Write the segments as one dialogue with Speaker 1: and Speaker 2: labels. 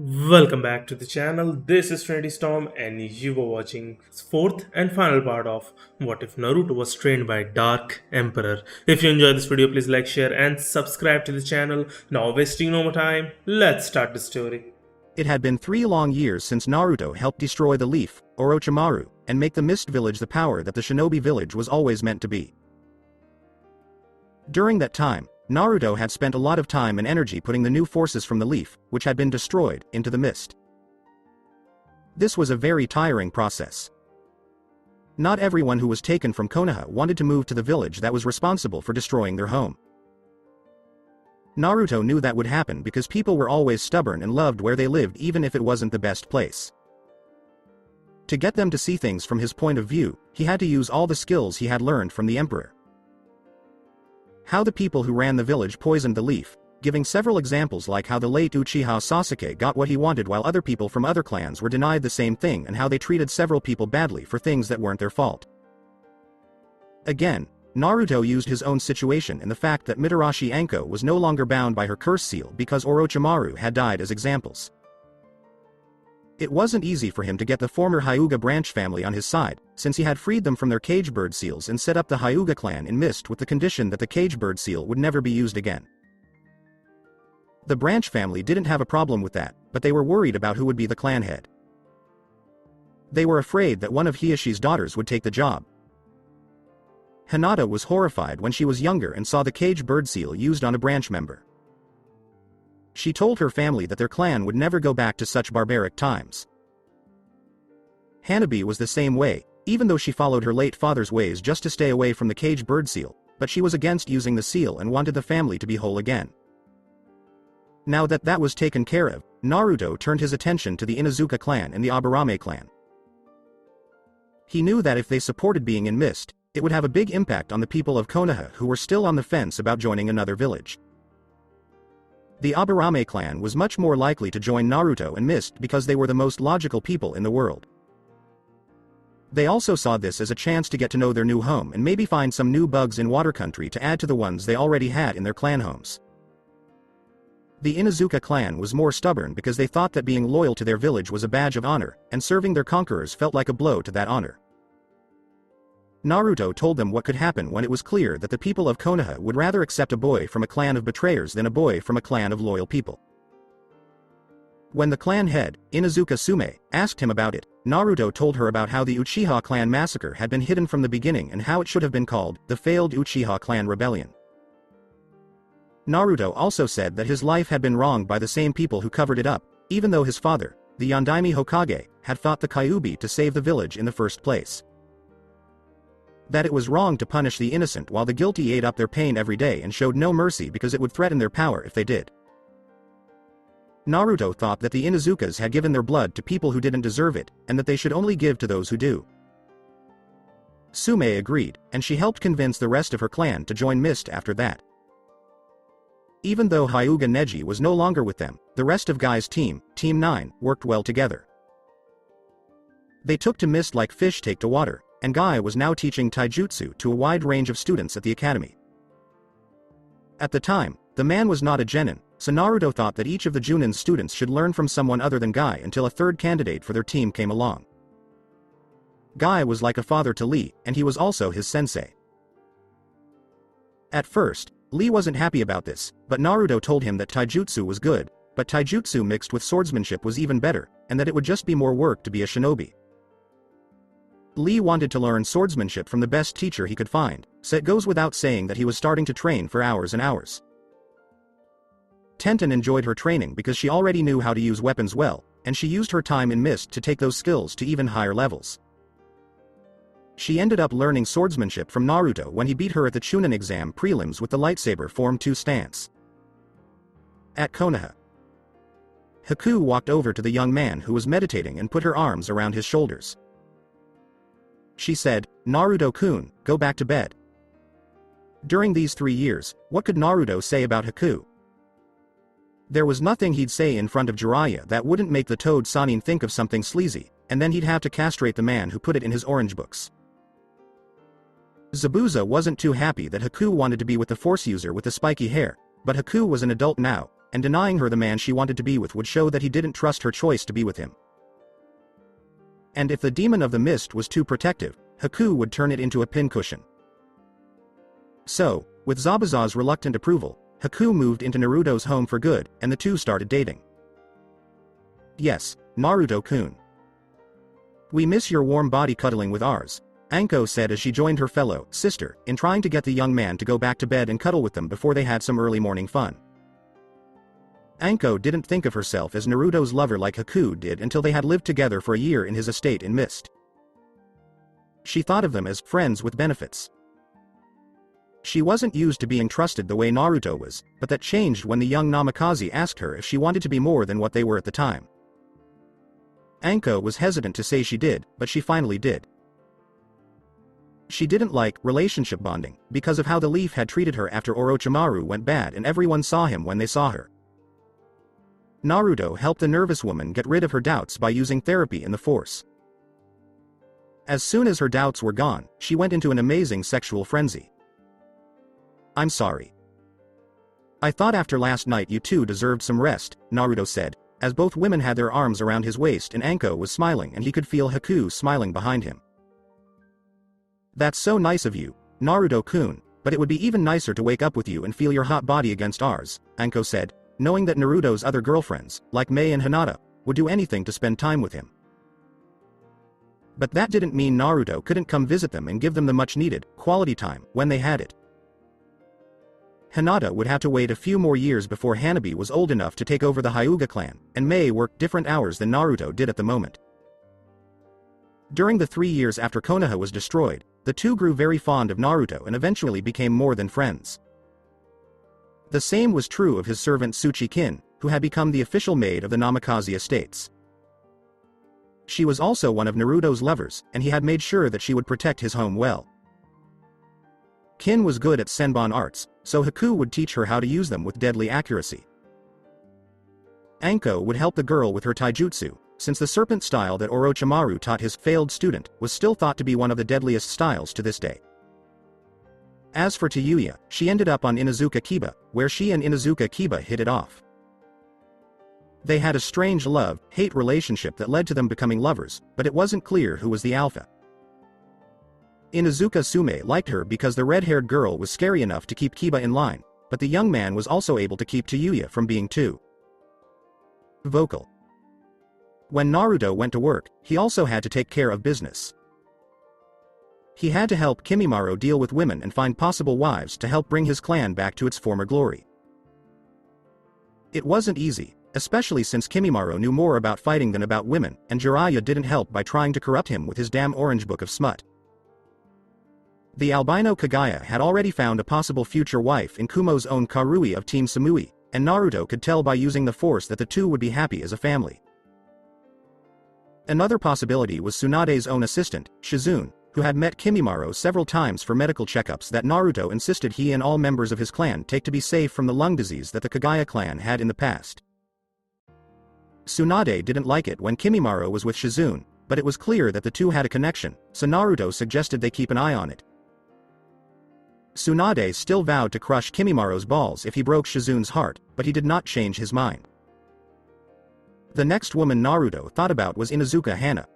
Speaker 1: Welcome back to the channel. This is Trinity Storm and you were watching fourth and final part of What If Naruto Was Trained by Dark Emperor. If you enjoyed this video, please like, share and subscribe to the channel. Now wasting no more time, let's start the story.
Speaker 2: It had been 3 long years since Naruto helped destroy the leaf, Orochimaru, and make the Mist Village the power that the Shinobi Village was always meant to be. During that time, Naruto had spent a lot of time and energy putting the new forces from the leaf, which had been destroyed, into the mist. This was a very tiring process. Not everyone who was taken from Konoha wanted to move to the village that was responsible for destroying their home. Naruto knew that would happen because people were always stubborn and loved where they lived even if it wasn't the best place. To get them to see things from his point of view, he had to use all the skills he had learned from the emperor. How the people who ran the village poisoned the leaf, giving several examples like how the late Uchiha Sasuke got what he wanted while other people from other clans were denied the same thing, and how they treated several people badly for things that weren't their fault. Again, Naruto used his own situation and the fact that Mitarashi Anko was no longer bound by her curse seal because Orochimaru had died as examples. It wasn't easy for him to get the former Hyuga branch family on his side, since he had freed them from their cage bird seals and set up the Hyuga clan in Mist with the condition that the cage bird seal would never be used again. The branch family didn't have a problem with that, but they were worried about who would be the clan head. They were afraid that one of Hieshi's daughters would take the job. Hinata was horrified when she was younger and saw the cage bird seal used on a branch member. She told her family that their clan would never go back to such barbaric times. Hanabi was the same way, even though she followed her late father's ways just to stay away from the cage bird seal, but she was against using the seal and wanted the family to be whole again. Now that that was taken care of, Naruto turned his attention to the Inuzuka clan and the Aburame clan. He knew that if they supported being in Mist, it would have a big impact on the people of Konoha who were still on the fence about joining another village. The Aburame clan was much more likely to join Naruto and Mist because they were the most logical people in the world. They also saw this as a chance to get to know their new home and maybe find some new bugs in Water Country to add to the ones they already had in their clan homes. The Inuzuka clan was more stubborn because they thought that being loyal to their village was a badge of honor, and serving their conquerors felt like a blow to that honor. Naruto told them what could happen when it was clear that the people of Konoha would rather accept a boy from a clan of betrayers than a boy from a clan of loyal people. When the clan head, Inuzuka Sume, asked him about it, Naruto told her about how the Uchiha clan massacre had been hidden from the beginning and how it should have been called the failed Uchiha clan rebellion. Naruto also said that his life had been wronged by the same people who covered it up, even though his father, the Yondaime Hokage, had fought the Kyuubi to save the village in the first place. That it was wrong to punish the innocent while the guilty ate up their pain every day and showed no mercy because it would threaten their power if they did. Naruto thought that the Inuzukas had given their blood to people who didn't deserve it, and that they should only give to those who do. Sume agreed, and she helped convince the rest of her clan to join Mist after that. Even though Hyuga Neji was no longer with them, the rest of Guy's team, Team 9, worked well together. They took to Mist like fish take to water, and Guy was now teaching taijutsu to a wide range of students at the academy. At the time, the man was not a genin, so Naruto thought that each of the Junin's students should learn from someone other than Guy until a third candidate for their team came along. Guy was like a father to Lee, and he was also his sensei. At first, Lee wasn't happy about this, but Naruto told him that taijutsu was good, but taijutsu mixed with swordsmanship was even better, and that it would just be more work to be a shinobi. Lee wanted to learn swordsmanship from the best teacher he could find, so it goes without saying that he was starting to train for hours and hours. Tenten enjoyed her training because she already knew how to use weapons well, and she used her time in Mist to take those skills to even higher levels. She ended up learning swordsmanship from Naruto when he beat her at the Chunin exam prelims with the lightsaber Form 2 stance. At Konoha, Haku walked over to the young man who was meditating and put her arms around his shoulders. She said, "Naruto-kun, go back to bed." During these 3 years, what could Naruto say about Haku? There was nothing he'd say in front of Jiraiya that wouldn't make the Toad Sannin think of something sleazy, and then he'd have to castrate the man who put it in his orange books. Zabuza wasn't too happy that Haku wanted to be with the Force user with the spiky hair, but Haku was an adult now, and denying her the man she wanted to be with would show that he didn't trust her choice to be with him. And if the demon of the mist was too protective, Haku would turn it into a pincushion. So, with Zabuza's reluctant approval, Haku moved into Naruto's home for good, and the two started dating. Yes, Naruto-kun. We miss your warm body cuddling with ours, Anko said as she joined her fellow sister in trying to get the young man to go back to bed and cuddle with them before they had some early morning fun. Anko didn't think of herself as Naruto's lover like Haku did until they had lived together for a year in his estate in Mist. She thought of them as friends with benefits. She wasn't used to being trusted the way Naruto was, but that changed when the young Namikaze asked her if she wanted to be more than what they were at the time. Anko was hesitant to say she did, but she finally did. She didn't like relationship bonding because of how the Leaf had treated her after Orochimaru went bad and everyone saw him when they saw her. Naruto helped the nervous woman get rid of her doubts by using therapy in the Force. As soon as her doubts were gone, she went into an amazing sexual frenzy. I'm sorry. I thought after last night you two deserved some rest, Naruto said, as both women had their arms around his waist and Anko was smiling and he could feel Haku smiling behind him. That's so nice of you, Naruto-kun, but it would be even nicer to wake up with you and feel your hot body against ours, Anko said, knowing that Naruto's other girlfriends, like Mei and Hinata, would do anything to spend time with him. But that didn't mean Naruto couldn't come visit them and give them the much-needed, quality time, when they had it. Hinata would have to wait a few more years before Hanabi was old enough to take over the Hyuga clan, and Mei worked different hours than Naruto did at the moment. During the 3 years after Konoha was destroyed, the two grew very fond of Naruto and eventually became more than friends. The same was true of his servant Tsuchi-kin, who had become the official maid of the Namikaze estates. She was also one of Naruto's lovers, and he had made sure that she would protect his home well. Kin was good at Senbon arts, so Haku would teach her how to use them with deadly accuracy. Anko would help the girl with her taijutsu, since the serpent style that Orochimaru taught his failed student was still thought to be one of the deadliest styles to this day. As for Tayuya, she ended up on Inuzuka Kiba, where she and Inuzuka Kiba hit it off. They had a strange love-hate relationship that led to them becoming lovers, but it wasn't clear who was the alpha. Inuzuka Sume liked her because the red-haired girl was scary enough to keep Kiba in line, but the young man was also able to keep Tayuya from being too vocal. When Naruto went to work, he also had to take care of business. He had to help Kimimaro deal with women and find possible wives to help bring his clan back to its former glory. It wasn't easy, especially since Kimimaro knew more about fighting than about women, and Jiraiya didn't help by trying to corrupt him with his damn orange book of smut. The albino Kagaya had already found a possible future wife in Kumo's own Karui of Team Samui, and Naruto could tell by using the Force that the two would be happy as a family. Another possibility was Tsunade's own assistant, Shizune, who had met Kimimaro several times for medical checkups that Naruto insisted he and all members of his clan take to be safe from the lung disease that the Kagaya clan had in the past. Tsunade didn't like it when Kimimaro was with Shizune, but it was clear that the two had a connection, so Naruto suggested they keep an eye on it. Tsunade still vowed to crush Kimimaro's balls if he broke Shizune's heart, but he did not change his mind. The next woman Naruto thought about was Inuzuka Hana.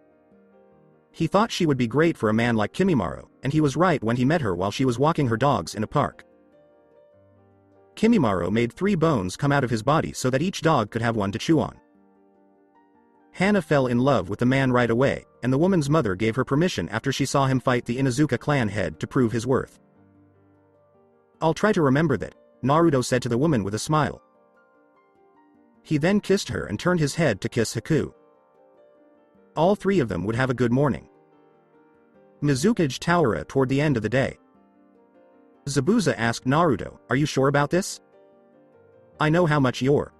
Speaker 2: He thought she would be great for a man like Kimimaro, and he was right when he met her while she was walking her dogs in a park. Kimimaro made 3 bones come out of his body so that each dog could have one to chew on. Hana fell in love with the man right away, and the woman's mother gave her permission after she saw him fight the Inuzuka clan head to prove his worth. I'll try to remember that, Naruto said to the woman with a smile. He then kissed her and turned his head to kiss Haku. All 3 of them would have a good morning. Mizukage Taura toward the end of the day. Zabuza asked Naruto, are you sure about this? I know how much your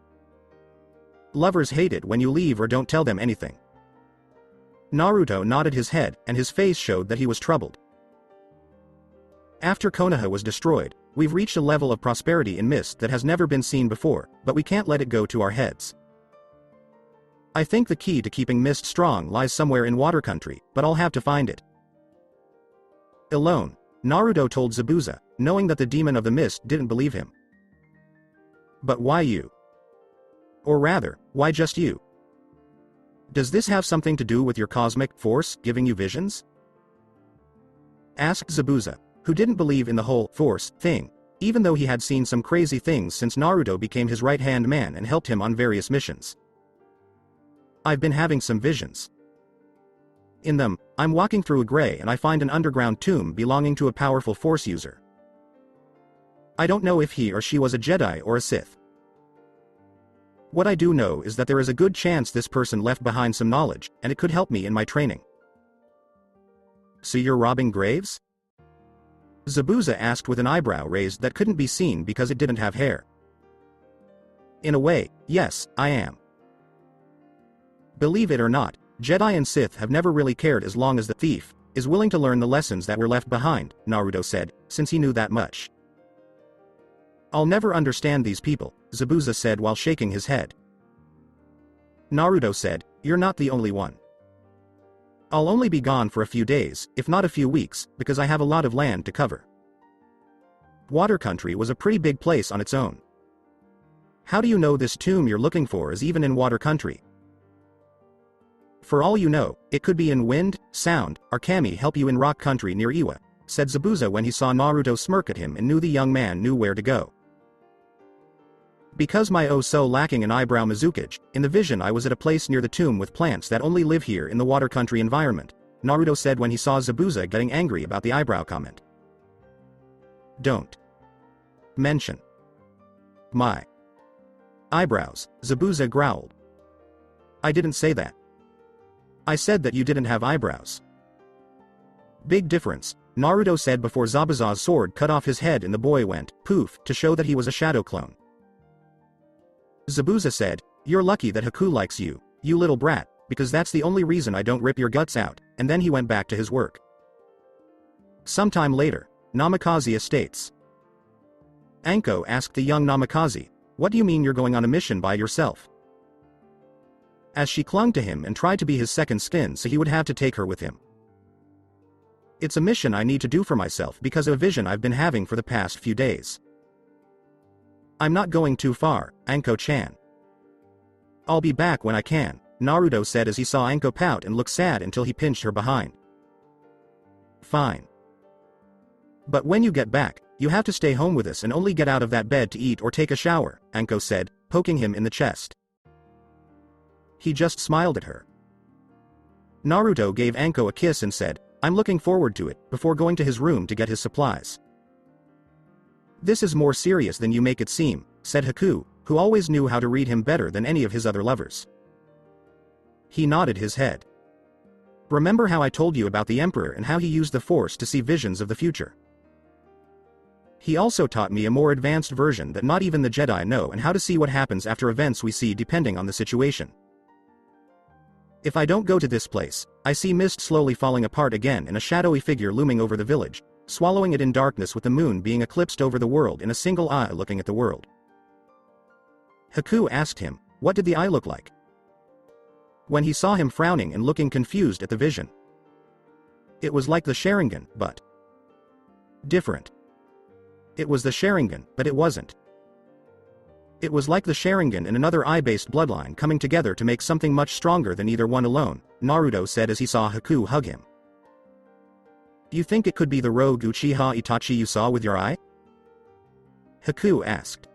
Speaker 2: lovers hate it when you leave or don't tell them anything. Naruto nodded his head and his face showed that he was troubled. After Konoha was destroyed, we've reached a level of prosperity in Mist that has never been seen before, but we can't let it go to our heads. I think the key to keeping Mist strong lies somewhere in Water Country, but I'll have to find it. Alone, Naruto told Zabuza, knowing that the demon of the mist didn't believe him. But why you? Or rather, why just you? Does this have something to do with your cosmic force giving you visions? Asked Zabuza, who didn't believe in the whole force thing, even though he had seen some crazy things since Naruto became his right-hand man and helped him on various missions. I've been having some visions. In them, I'm walking through a gray and I find an underground tomb belonging to a powerful force user. I don't know if he or she was a Jedi or a Sith. What I do know is that there is a good chance this person left behind some knowledge, and it could help me in my training. So you're robbing graves? Zabuza asked with an eyebrow raised that couldn't be seen because it didn't have hair. In a way, yes, I am. Believe it or not, Jedi and Sith have never really cared as long as the thief is willing to learn the lessons that were left behind, Naruto said, since he knew that much. I'll never understand these people, Zabuza said while shaking his head. Naruto said, you're not the only one. I'll only be gone for a few days, if not a few weeks, because I have a lot of land to cover. Water Country was a pretty big place on its own. How do you know this tomb you're looking for is even in Water Country? For all you know, it could be in Wind, Sound, or Kami help you in Rock Country near Iwa, said Zabuza when he saw Naruto smirk at him and knew the young man knew where to go. Because my so lacking an eyebrow Mizukage, in the vision I was at a place near the tomb with plants that only live here in the Water Country environment, Naruto said when he saw Zabuza getting angry about the eyebrow comment. Don't mention my eyebrows, Zabuza growled. I didn't say that. I said that you didn't have eyebrows. Big difference, Naruto said before Zabuza's sword cut off his head and the boy went, poof, to show that he was a shadow clone. Zabuza said, you're lucky that Haku likes you, you little brat, because that's the only reason I don't rip your guts out, and then he went back to his work. Sometime later, Namikaze Estates. Anko asked the young Namikaze, what do you mean you're going on a mission by yourself? As she clung to him and tried to be his second skin so he would have to take her with him. It's a mission I need to do for myself because of a vision I've been having for the past few days. I'm not going too far, Anko-chan. I'll be back when I can, Naruto said as he saw Anko pout and look sad until he pinched her behind. Fine. But when you get back, you have to stay home with us and only get out of that bed to eat or take a shower, Anko said, poking him in the chest. He just smiled at her. Naruto gave Anko a kiss and said, I'm looking forward to it, before going to his room to get his supplies. This is more serious than you make it seem, said Haku, who always knew how to read him better than any of his other lovers. He nodded his head. Remember how I told you about the Emperor and how he used the Force to see visions of the future? He also taught me a more advanced version that not even the Jedi know and how to see what happens after events we see depending on the situation. If I don't go to this place, I see mist slowly falling apart again and a shadowy figure looming over the village, swallowing it in darkness with the moon being eclipsed over the world in a single eye looking at the world. Haku asked him, what did the eye look like? When he saw him frowning and looking confused at the vision. It was like the Sharingan, but different. It was the Sharingan, but it wasn't. It was like the Sharingan and another eye-based bloodline coming together to make something much stronger than either one alone, Naruto said as he saw Haku hug him. Do you think it could be the rogue Uchiha Itachi you saw with your eye? Haku asked.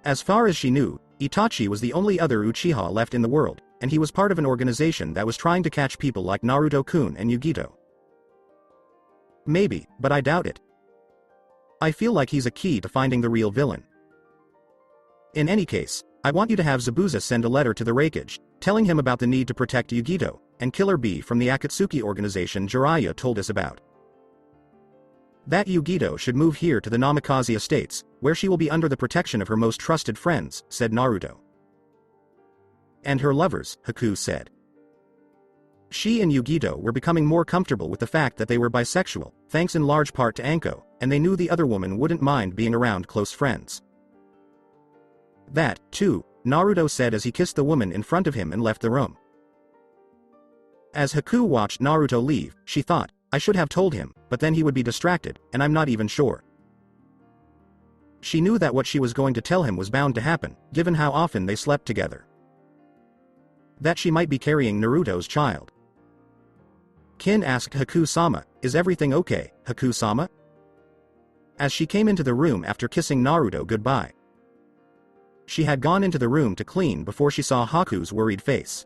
Speaker 2: As far as she knew, Itachi was the only other Uchiha left in the world, and he was part of an organization that was trying to catch people like Naruto-kun and Yugito. Maybe, but I doubt it. I feel like he's a key to finding the real villain. In any case, I want you to have Zabuza send a letter to the Raikage, telling him about the need to protect Yugito, and Killer Bee from the Akatsuki organization Jiraiya told us about. That Yugito should move here to the Namikaze Estates, where she will be under the protection of her most trusted friends, said Naruto. And her lovers, Haku said. She and Yugito were becoming more comfortable with the fact that they were bisexual, thanks in large part to Anko, and they knew the other woman wouldn't mind being around close friends. That, too, Naruto said as he kissed the woman in front of him and left the room. As Haku watched Naruto leave, she thought, I should have told him, but then he would be distracted, and I'm not even sure. She knew that what she was going to tell him was bound to happen, given how often they slept together. That she might be carrying Naruto's child. Kin asked Haku-sama, "Is everything okay, Haku-sama?" As she came into the room after kissing Naruto goodbye. She had gone into the room to clean before she saw Haku's worried face.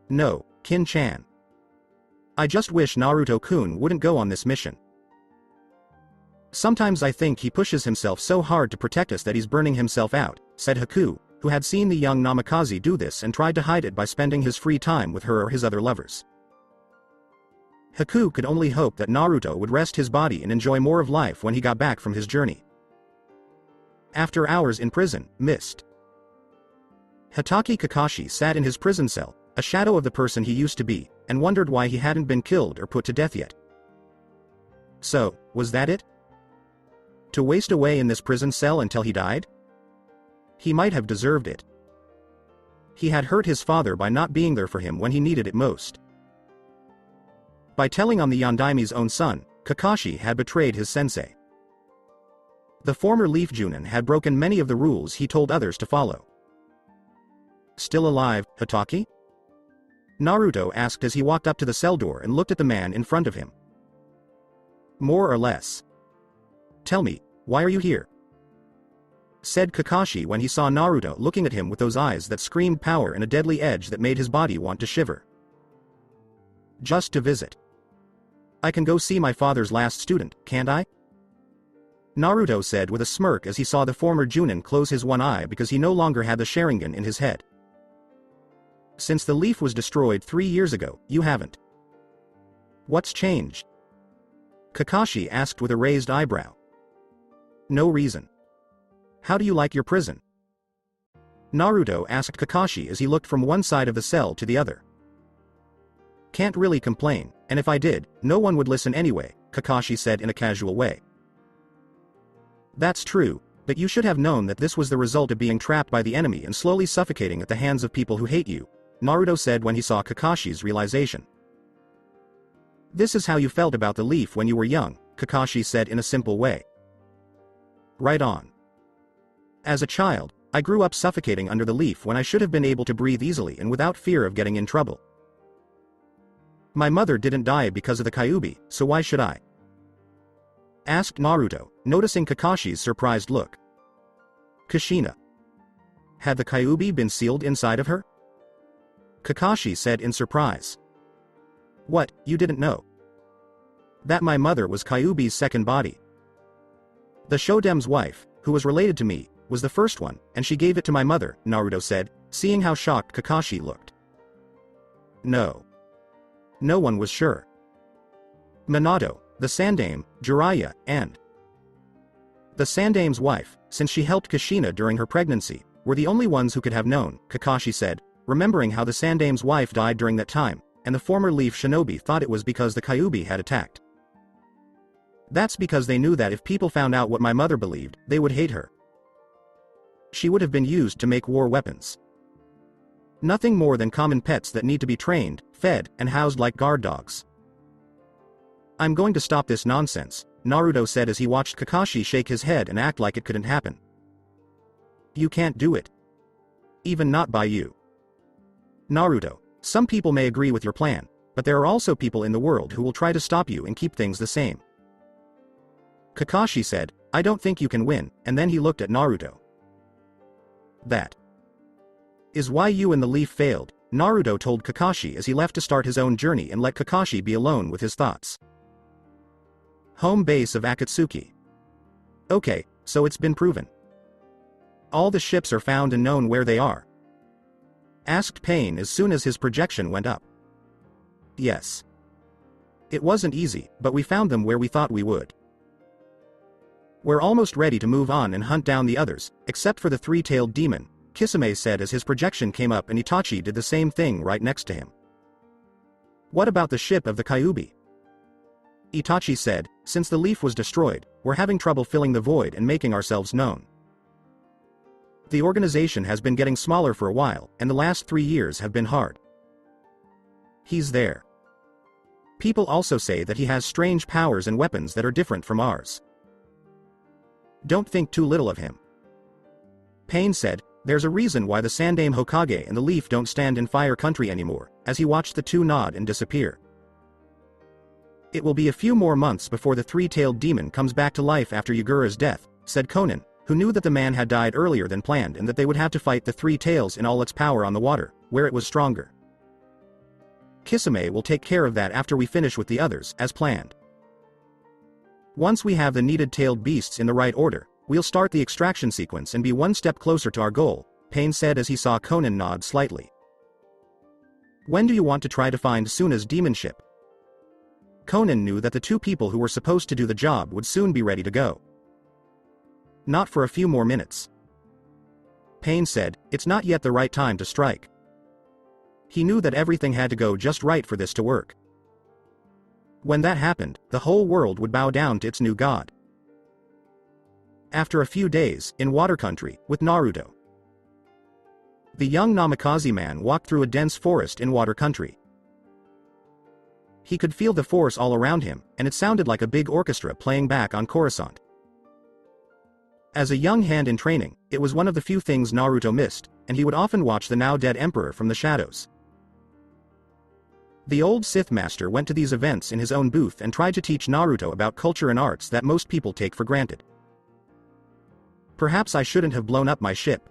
Speaker 2: "No, Kin-chan. I just wish Naruto-kun wouldn't go on this mission. Sometimes I think he pushes himself so hard to protect us that he's burning himself out," said Haku, who had seen the young Namikaze do this and tried to hide it by spending his free time with her or his other lovers. Haku could only hope that Naruto would rest his body and enjoy more of life when he got back from his journey. After hours in prison, mist. Hatake Kakashi sat in his prison cell, a shadow of the person he used to be, and wondered why he hadn't been killed or put to death yet. So, was that it? To waste away in this prison cell until he died? He might have deserved it. He had hurt his father by not being there for him when he needed it most. By telling on the Yondaime's own son, Kakashi had betrayed his sensei. The former Leaf Junin had broken many of the rules he told others to follow. "Still alive, Hatake?" Naruto asked as he walked up to the cell door and looked at the man in front of him. "More or less. Tell me, why are you here?" said Kakashi when he saw Naruto looking at him with those eyes that screamed power and a deadly edge that made his body want to shiver. "Just to visit. I can go see my father's last student, can't I?" Naruto said with a smirk as he saw the former Junin close his one eye because he no longer had the Sharingan in his head. "Since the leaf was destroyed 3 years ago, you haven't." "What's changed?" Kakashi asked with a raised eyebrow. "No reason. How do you like your prison?" Naruto asked Kakashi as he looked from one side of the cell to the other. "Can't really complain, and if I did, no one would listen anyway," Kakashi said in a casual way. "That's true, but you should have known that this was the result of being trapped by the enemy and slowly suffocating at the hands of people who hate you," Naruto said when he saw Kakashi's realization. "This is how you felt about the leaf when you were young," Kakashi said in a simple way. "Right on. As a child, I grew up suffocating under the leaf when I should have been able to breathe easily and without fear of getting in trouble. My mother didn't die because of the Kyuubi, so why should I?" asked Naruto, noticing Kakashi's surprised look. "Kushina. Had the Kyuubi been sealed inside of her?" Kakashi said in surprise. "What, you didn't know?" "That my mother was Kyuubi's second body. The Shodem's wife, who was related to me, was the first one, and she gave it to my mother," Naruto said, seeing how shocked Kakashi looked. "No. No one was sure. Minato, the Sandame, Jiraiya, and the Sandame's wife, since she helped Kushina during her pregnancy, were the only ones who could have known," Kakashi said, remembering how the Sandame's wife died during that time, and the former Leaf Shinobi thought it was because the Kyuubi had attacked. "That's because they knew that if people found out what my mother believed, they would hate her. She would have been used to make war weapons. Nothing more than common pets that need to be trained, fed, and housed like guard dogs." "I'm going to stop this nonsense," Naruto said as he watched Kakashi shake his head and act like it couldn't happen. "You can't do it. Even not by you. Naruto, some people may agree with your plan, but there are also people in the world who will try to stop you and keep things the same." Kakashi said, "I don't think you can win," and then he looked at Naruto. "That is why you and the leaf failed," Naruto told Kakashi as he left to start his own journey and let Kakashi be alone with his thoughts. Home base of Akatsuki. "Okay, so it's been proven. All the ships are found and known where they are?" asked Pain as soon as his projection went up. "Yes. It wasn't easy, but we found them where we thought we would. We're almost ready to move on and hunt down the others, except for the three-tailed demon," Kisame said as his projection came up and Itachi did the same thing right next to him. "What about the ship of the Kyuubi?" Itachi said, "Since the leaf was destroyed, we're having trouble filling the void and making ourselves known. The organization has been getting smaller for a while, and the last 3 years have been hard. He's there. People also say that he has strange powers and weapons that are different from ours. Don't think too little of him. Pain said, there's a reason why the Sandaime Hokage and the Leaf don't stand in Fire Country anymore, as he watched the two nod and disappear. It will be a few more months before the three-tailed demon comes back to life after Yagura's death, said Conan, who knew that the man had died earlier than planned and that they would have to fight the three tails in all its power on the water, where it was stronger. Kisame will take care of that after we finish with the others, as planned. Once we have the needed tailed beasts in the right order, we'll start the extraction sequence and be one step closer to our goal, Pain said as he saw Conan nod slightly. When do you want to try to find Suna's demon ship? Conan knew that the two people who were supposed to do the job would soon be ready to go. Not for a few more minutes. Pain said, it's not yet the right time to strike. He knew that everything had to go just right for this to work. When that happened, the whole world would bow down to its new god. After a few days, in Water Country, with Naruto. The young Namikaze man walked through a dense forest in Water Country. He could feel the force all around him, and it sounded like a big orchestra playing back on Coruscant. As a young hand in training, it was one of the few things Naruto missed, and he would often watch the now-dead Emperor from the shadows. The old Sith Master went to these events in his own booth and tried to teach Naruto about culture and arts that most people take for granted. Perhaps I shouldn't have blown up my ship.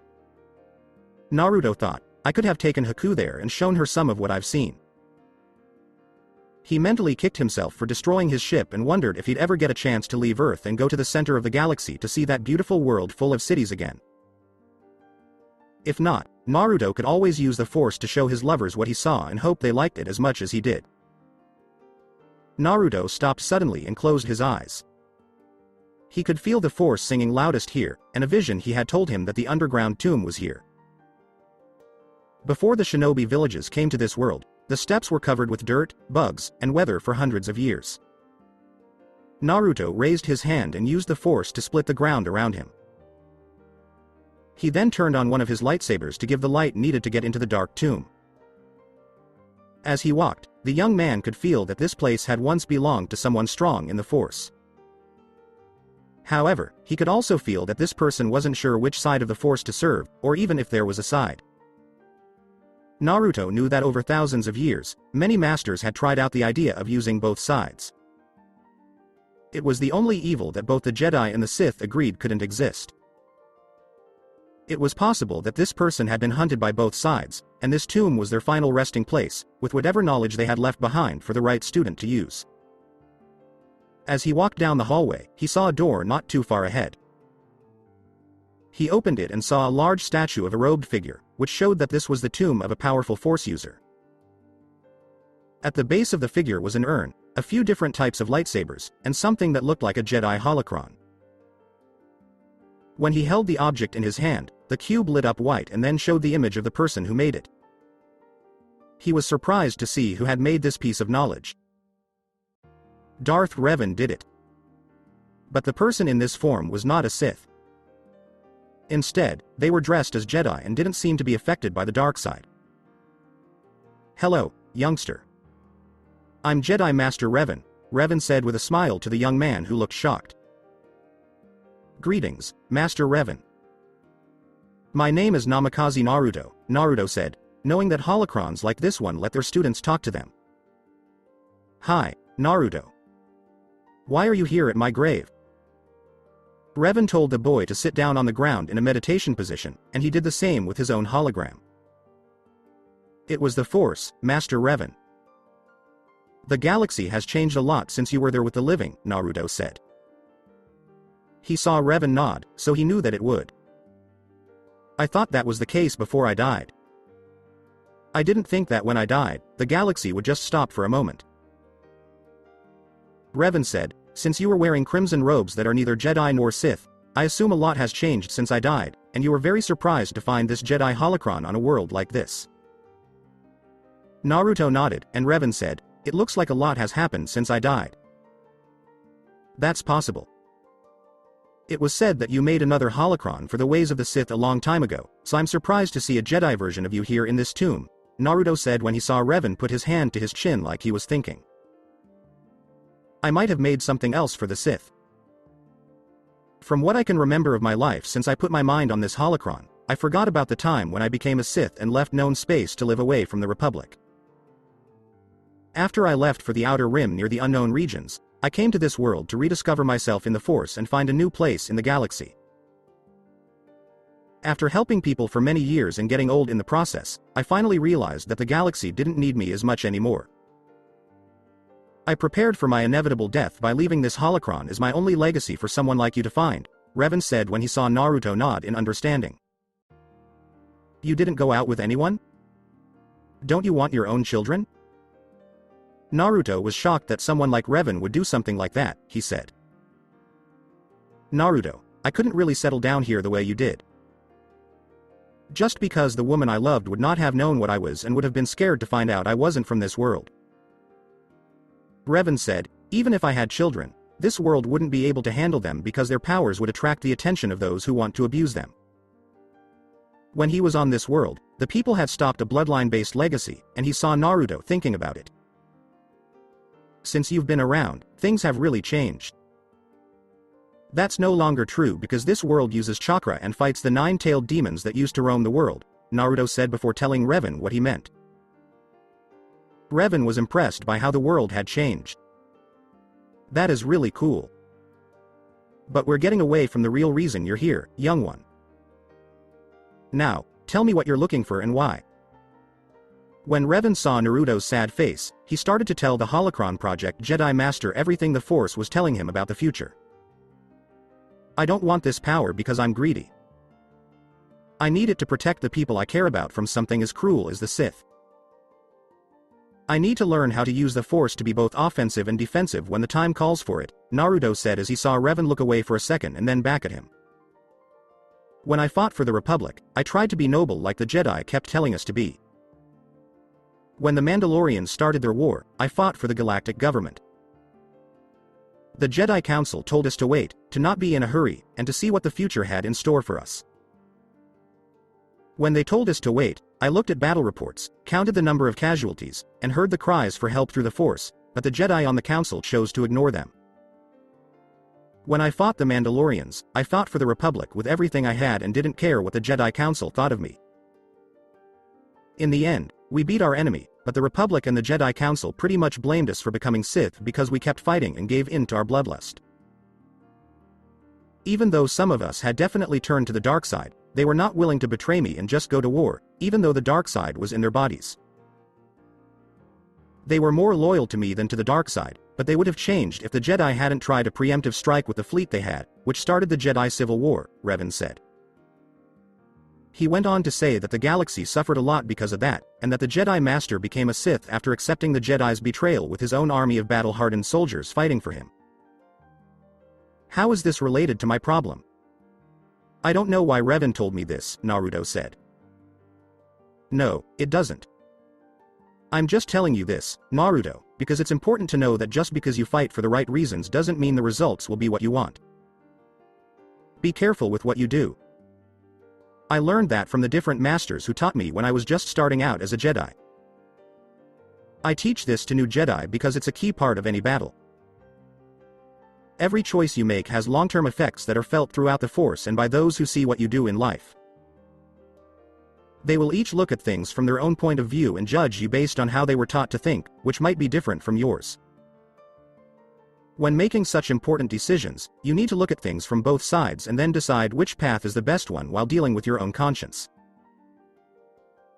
Speaker 2: Naruto thought, I could have taken Haku there and shown her some of what I've seen. He mentally kicked himself for destroying his ship and wondered if he'd ever get a chance to leave Earth and go to the center of the galaxy to see that beautiful world full of cities again. If not, Naruto could always use the Force to show his lovers what he saw and hope they liked it as much as he did. Naruto stopped suddenly and closed his eyes. He could feel the Force singing loudest here, and a vision he had told him that the underground tomb was here. Before the shinobi villages came to this world, the steppes were covered with dirt, bugs, and weather for hundreds of years. Naruto raised his hand and used the Force to split the ground around him. He then turned on one of his lightsabers to give the light needed to get into the dark tomb. As he walked, the young man could feel that this place had once belonged to someone strong in the Force. However, he could also feel that this person wasn't sure which side of the Force to serve, or even if there was a side. Naruto knew that over thousands of years, many masters had tried out the idea of using both sides. It was the only evil that both the Jedi and the Sith agreed couldn't exist. It was possible that this person had been hunted by both sides, and this tomb was their final resting place, with whatever knowledge they had left behind for the right student to use. As he walked down the hallway, he saw a door not too far ahead. He opened it and saw a large statue of a robed figure, which showed that this was the tomb of a powerful Force user. At the base of the figure was an urn, a few different types of lightsabers, and something that looked like a Jedi holocron. When he held the object in his hand, the cube lit up white and then showed the image of the person who made it. He was surprised to see who had made this piece of knowledge. Darth Revan did it. But the person in this form was not a Sith. Instead, they were dressed as Jedi and didn't seem to be affected by the dark side. Hello, youngster. I'm Jedi Master Revan, Revan said with a smile to the young man who looked shocked. Greetings, Master Revan. My name is Namikaze Naruto, Naruto said, knowing that holocrons like this one let their students talk to them. Hi, Naruto. Why are you here at my grave? Revan told the boy to sit down on the ground in a meditation position, and he did the same with his own hologram. It was the Force, Master Revan. The galaxy has changed a lot since you were there with the living, Naruto said. He saw Revan nod, so he knew that it would. I thought that was the case before I died. I didn't think that when I died, the galaxy would just stop for a moment. Revan said, since you were wearing crimson robes that are neither Jedi nor Sith, I assume a lot has changed since I died, and you were very surprised to find this Jedi holocron on a world like this. Naruto nodded, and Revan said, it looks like a lot has happened since I died. That's possible. It was said that you made another holocron for the ways of the Sith a long time ago, so I'm surprised to see a Jedi version of you here in this tomb, Naruto said when he saw Revan put his hand to his chin like he was thinking. I might have made something else for the Sith. From what I can remember of my life since I put my mind on this holocron, I forgot about the time when I became a Sith and left known space to live away from the Republic. After I left for the Outer Rim near the unknown regions, I came to this world to rediscover myself in the Force and find a new place in the galaxy. After helping people for many years and getting old in the process, I finally realized that the galaxy didn't need me as much anymore. I prepared for my inevitable death by leaving this holocron as my only legacy for someone like you to find, Revan said when he saw Naruto nod in understanding. You didn't go out with anyone? Don't you want your own children? Naruto was shocked that someone like Revan would do something like that, he said. Naruto, I couldn't really settle down here the way you did. Just because the woman I loved would not have known what I was and would have been scared to find out I wasn't from this world. Revan said, even if I had children, this world wouldn't be able to handle them because their powers would attract the attention of those who want to abuse them. When he was on this world, the people had stopped a bloodline-based legacy, and he saw Naruto thinking about it. Since you've been around, things have really changed. That's no longer true because this world uses chakra and fights the nine-tailed demons that used to roam the world, Naruto said before telling Revan what he meant. Revan was impressed by how the world had changed. That is really cool. But we're getting away from the real reason you're here, young one. Now, tell me what you're looking for and why. When Revan saw Naruto's sad face, he started to tell the Holocron Project Jedi Master everything the Force was telling him about the future. I don't want this power because I'm greedy. I need it to protect the people I care about from something as cruel as the Sith. I need to learn how to use the Force to be both offensive and defensive when the time calls for it, Naruto said as he saw Revan look away for a second and then back at him. When I fought for the Republic, I tried to be noble like the Jedi kept telling us to be. When the Mandalorians started their war, I fought for the galactic government. The Jedi Council told us to wait, to not be in a hurry, and to see what the future had in store for us. When they told us to wait, I looked at battle reports, counted the number of casualties, and heard the cries for help through the Force, but the Jedi on the Council chose to ignore them. When I fought the Mandalorians, I fought for the Republic with everything I had and didn't care what the Jedi Council thought of me. In the end, we beat our enemy, but the Republic and the Jedi Council pretty much blamed us for becoming Sith because we kept fighting and gave in to our bloodlust. Even though some of us had definitely turned to the dark side, they were not willing to betray me and just go to war, even though the dark side was in their bodies. They were more loyal to me than to the dark side, but they would have changed if the Jedi hadn't tried a preemptive strike with the fleet they had, which started the Jedi Civil War, Revan said. He went on to say that the galaxy suffered a lot because of that, and that the Jedi Master became a Sith after accepting the Jedi's betrayal with his own army of battle-hardened soldiers fighting for him. How is this related to my problem? I don't know why Revan told me this, Naruto said. No, it doesn't. I'm just telling you this, Naruto, because it's important to know that just because you fight for the right reasons doesn't mean the results will be what you want. Be careful with what you do. I learned that from the different masters who taught me when I was just starting out as a Jedi. I teach this to new Jedi because it's a key part of any battle. Every choice you make has long-term effects that are felt throughout the Force and by those who see what you do in life. They will each look at things from their own point of view and judge you based on how they were taught to think, which might be different from yours. When making such important decisions, you need to look at things from both sides and then decide which path is the best one while dealing with your own conscience.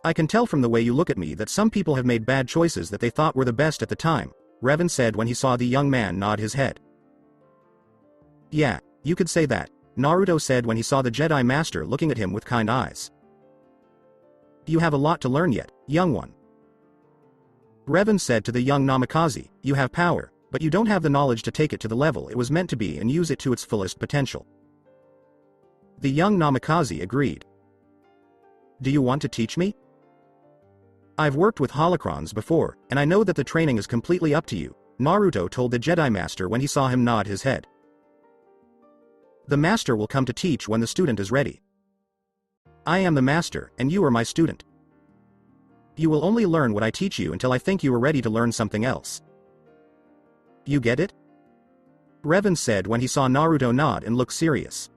Speaker 2: I can tell from the way you look at me that some people have made bad choices that they thought were the best at the time, Revan said when he saw the young man nod his head. Yeah, you could say that, Naruto said when he saw the Jedi Master looking at him with kind eyes. You have a lot to learn yet, young one. Revan said to the young Namikaze, you have power, but you don't have the knowledge to take it to the level it was meant to be and use it to its fullest potential. The young Namikaze agreed. Do you want to teach me? I've worked with holocrons before, and I know that the training is completely up to you, Naruto told the Jedi Master when he saw him nod his head. The Master will come to teach when the student is ready. I am the Master, and you are my student. You will only learn what I teach you until I think you are ready to learn something else. You get it? Revan said when he saw Naruto nod and look serious.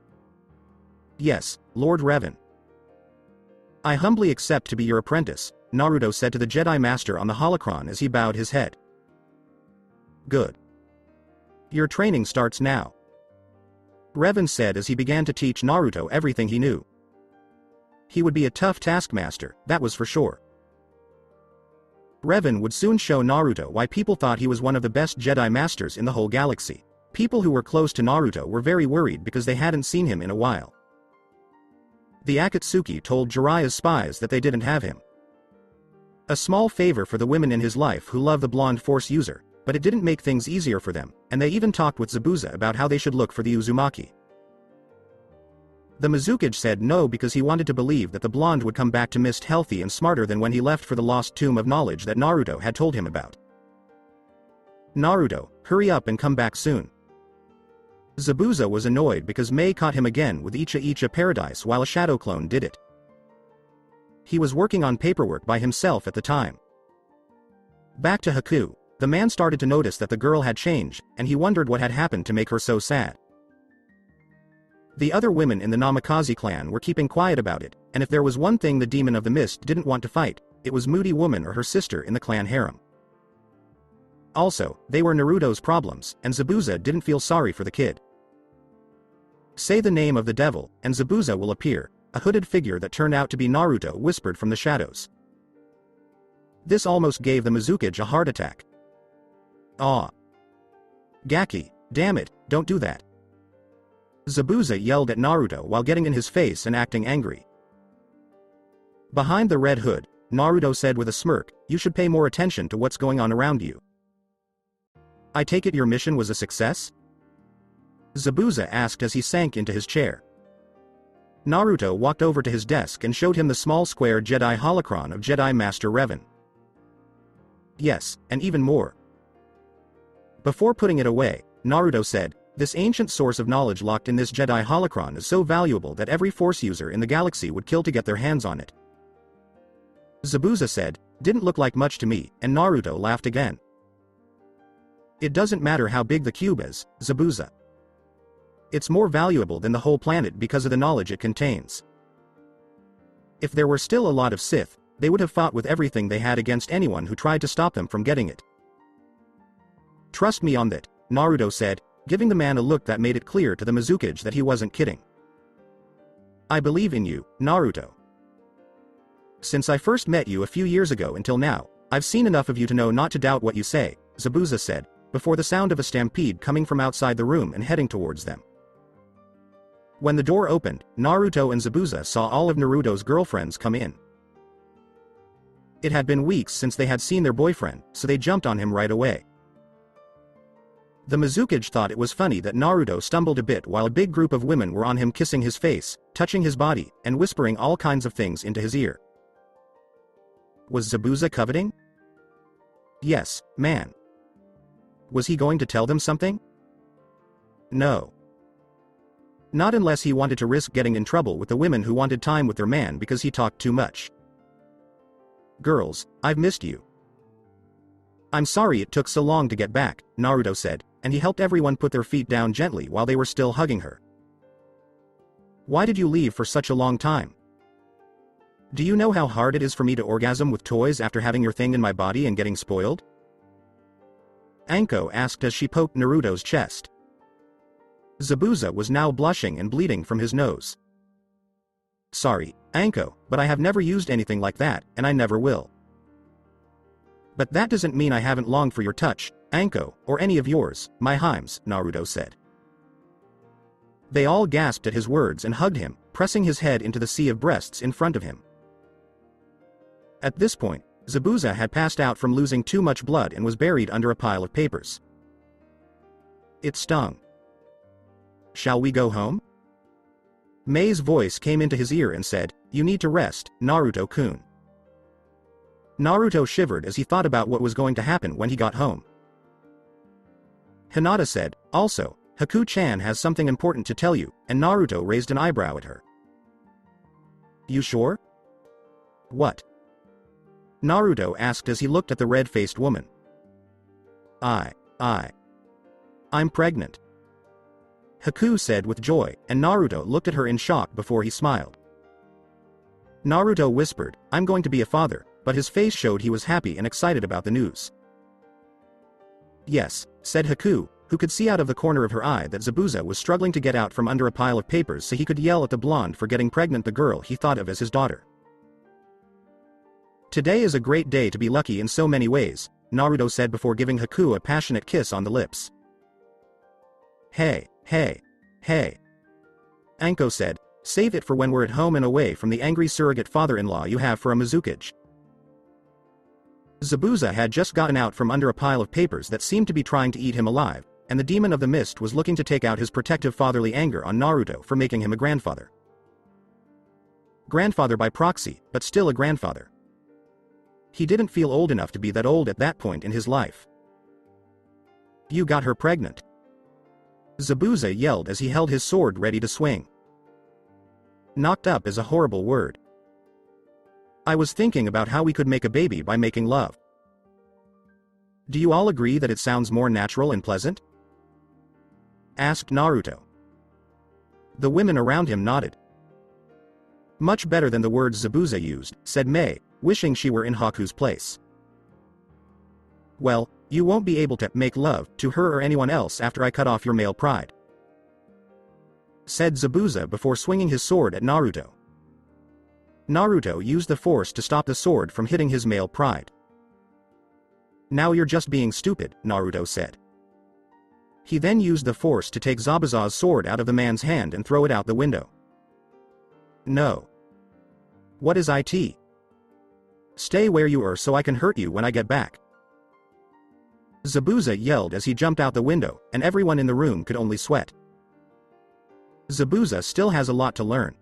Speaker 2: Yes, Lord Revan. I humbly accept to be your apprentice, Naruto said to the Jedi Master on the holocron as he bowed his head. Good. Your training starts now. Revan said as he began to teach Naruto everything he knew. He would be a tough taskmaster, that was for sure. Revan would soon show Naruto why people thought he was one of the best Jedi Masters in the whole galaxy. People who were close to Naruto were very worried because they hadn't seen him in a while. The Akatsuki told Jiraiya's spies that they didn't have him. A small favor for the women in his life who love the blonde Force user, but it didn't make things easier for them, and they even talked with Zabuza about how they should look for the Uzumaki. The Mizukage said no because he wanted to believe that the blonde would come back to Mist healthy and smarter than when he left for the lost tomb of knowledge that Naruto had told him about. Naruto, hurry up and come back soon. Zabuza was annoyed because Mei caught him again with Icha Icha Paradise while a shadow clone did it. He was working on paperwork by himself at the time. Back to Haku, the man started to notice that the girl had changed, and he wondered what had happened to make her so sad. The other women in the Namikaze clan were keeping quiet about it, and if there was one thing the Demon of the Mist didn't want to fight, it was Moody Woman or her sister in the clan harem. Also, they were Naruto's problems, and Zabuza didn't feel sorry for the kid. Say the name of the devil, and Zabuza will appear, a hooded figure that turned out to be Naruto whispered from the shadows. This almost gave the Mizukage a heart attack. Ah. Gaki, damn it, don't do that. Zabuza yelled at Naruto while getting in his face and acting angry. Behind the red hood, Naruto said with a smirk, you should pay more attention to what's going on around you. I take it your mission was a success? Zabuza asked as he sank into his chair. Naruto walked over to his desk and showed him the small square Jedi holocron of Jedi Master Revan. Yes, and even more. Before putting it away, Naruto said, this ancient source of knowledge locked in this Jedi holocron is so valuable that every Force user in the galaxy would kill to get their hands on it. Zabuza said, didn't look like much to me, and Naruto laughed again. It doesn't matter how big the cube is, Zabuza. It's more valuable than the whole planet because of the knowledge it contains. If there were still a lot of Sith, they would have fought with everything they had against anyone who tried to stop them from getting it. Trust me on that, Naruto said, giving the man a look that made it clear to the Mizukage that he wasn't kidding. I believe in you, Naruto. Since I first met you a few years ago until now, I've seen enough of you to know not to doubt what you say, Zabuza said, before the sound of a stampede coming from outside the room and heading towards them. When the door opened, Naruto and Zabuza saw all of Naruto's girlfriends come in. It had been weeks since they had seen their boyfriend, so they jumped on him right away. The Mizukage thought it was funny that Naruto stumbled a bit while a big group of women were on him kissing his face, touching his body, and whispering all kinds of things into his ear. Was Zabuza coveting? Yes, man. Was he going to tell them something? No. Not unless he wanted to risk getting in trouble with the women who wanted time with their man because he talked too much. Girls, I've missed you. I'm sorry it took so long to get back, Naruto said, and he helped everyone put their feet down gently while they were still hugging her. Why did you leave for such a long time? Do you know how hard it is for me to orgasm with toys after having your thing in my body and getting spoiled? Anko asked as she poked Naruto's chest. Zabuza was now blushing and bleeding from his nose. Sorry, Anko, but I have never used anything like that, and I never will. But that doesn't mean I haven't longed for your touch, Anko, or any of yours, my Heims, Naruto said. They all gasped at his words and hugged him, pressing his head into the sea of breasts in front of him. At this point, Zabuza had passed out from losing too much blood and was buried under a pile of papers. It stung. Shall we go home? Mei's voice came into his ear and said, you need to rest, Naruto-kun. Naruto shivered as he thought about what was going to happen when he got home. Hinata said, also, Haku-chan has something important to tell you, and Naruto raised an eyebrow at her. You sure? What? Naruto asked as he looked at the red-faced woman. I'm pregnant. Haku said with joy, and Naruto looked at her in shock before he smiled. Naruto whispered, "I'm going to be a father," but his face showed he was happy and excited about the news. "Yes," said Haku, who could see out of the corner of her eye that Zabuza was struggling to get out from under a pile of papers so he could yell at the blonde for getting pregnant the girl he thought of as his daughter. "Today is a great day to be lucky in so many ways," Naruto said before giving Haku a passionate kiss on the lips. Hey, hey. Anko said, "Save it for when we're at home and away from the angry surrogate father-in-law you have for a Mizukage." Zabuza had just gotten out from under a pile of papers that seemed to be trying to eat him alive, and the demon of the mist was looking to take out his protective fatherly anger on Naruto for making him a grandfather. Grandfather by proxy, but still a grandfather. He didn't feel old enough to be that old at that point in his life. "You got her pregnant," Zabuza yelled as he held his sword ready to swing. "Knocked up is a horrible word. I was thinking about how we could make a baby by making love. Do you all agree that it sounds more natural and pleasant?" asked Naruto. The women around him nodded. "Much better than the words Zabuza used," said Mei, wishing she were in Haku's place. "Well, you won't be able to make love to her or anyone else after I cut off your male pride," said Zabuza before swinging his sword at Naruto. Naruto used the force to stop the sword from hitting his male pride. "Now you're just being stupid," Naruto said. He then used the force to take Zabuza's sword out of the man's hand and throw it out the window. "No. What is it? Stay where you are so I can hurt you when I get back," Zabuza yelled as he jumped out the window, and everyone in the room could only sweat. Zabuza still has a lot to learn.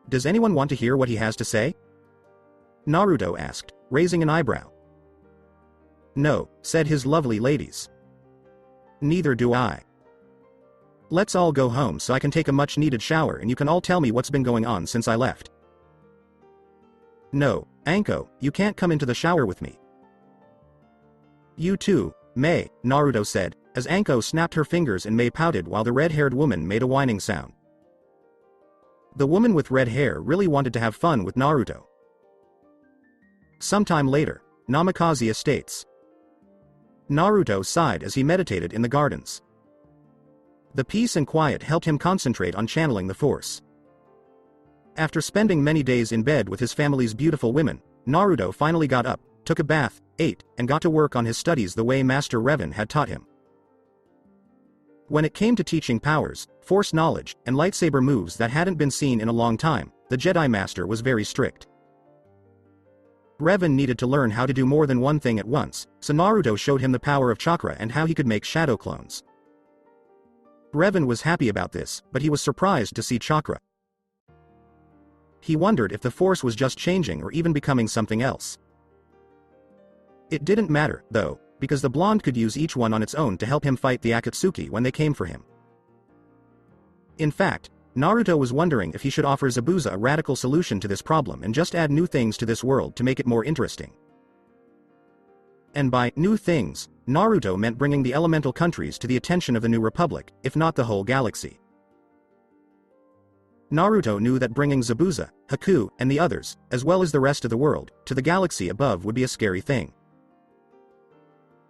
Speaker 2: "Does anyone want to hear what he has to say?" Naruto asked, raising an eyebrow. "No," said his lovely ladies. "Neither do I. Let's all go home so I can take a much-needed shower and you can all tell me what's been going on since I left." "No, Anko, you can't come into the shower with me." "You too, Mei," Naruto said, as Anko snapped her fingers and Mei pouted while the red-haired woman made a whining sound. The woman with red hair really wanted to have fun with Naruto. Sometime later, Namikaze Estates. Naruto sighed as he meditated in the gardens. The peace and quiet helped him concentrate on channeling the force. After spending many days in bed with his family's beautiful women, Naruto finally got up, took a bath, ate, and got to work on his studies the way Master Revan had taught him. When it came to teaching powers, force knowledge, and lightsaber moves that hadn't been seen in a long time, the Jedi Master was very strict. Revan needed to learn how to do more than one thing at once, so Naruto showed him the power of chakra and how he could make shadow clones. Revan was happy about this, but he was surprised to see chakra. He wondered if the force was just changing or even becoming something else. It didn't matter, though, because the blonde could use each one on its own to help him fight the Akatsuki when they came for him. In fact, Naruto was wondering if he should offer Zabuza a radical solution to this problem and just add new things to this world to make it more interesting. And by new things, Naruto meant bringing the elemental countries to the attention of the New Republic, if not the whole galaxy. Naruto knew that bringing Zabuza, Haku, and the others, as well as the rest of the world, to the galaxy above would be a scary thing.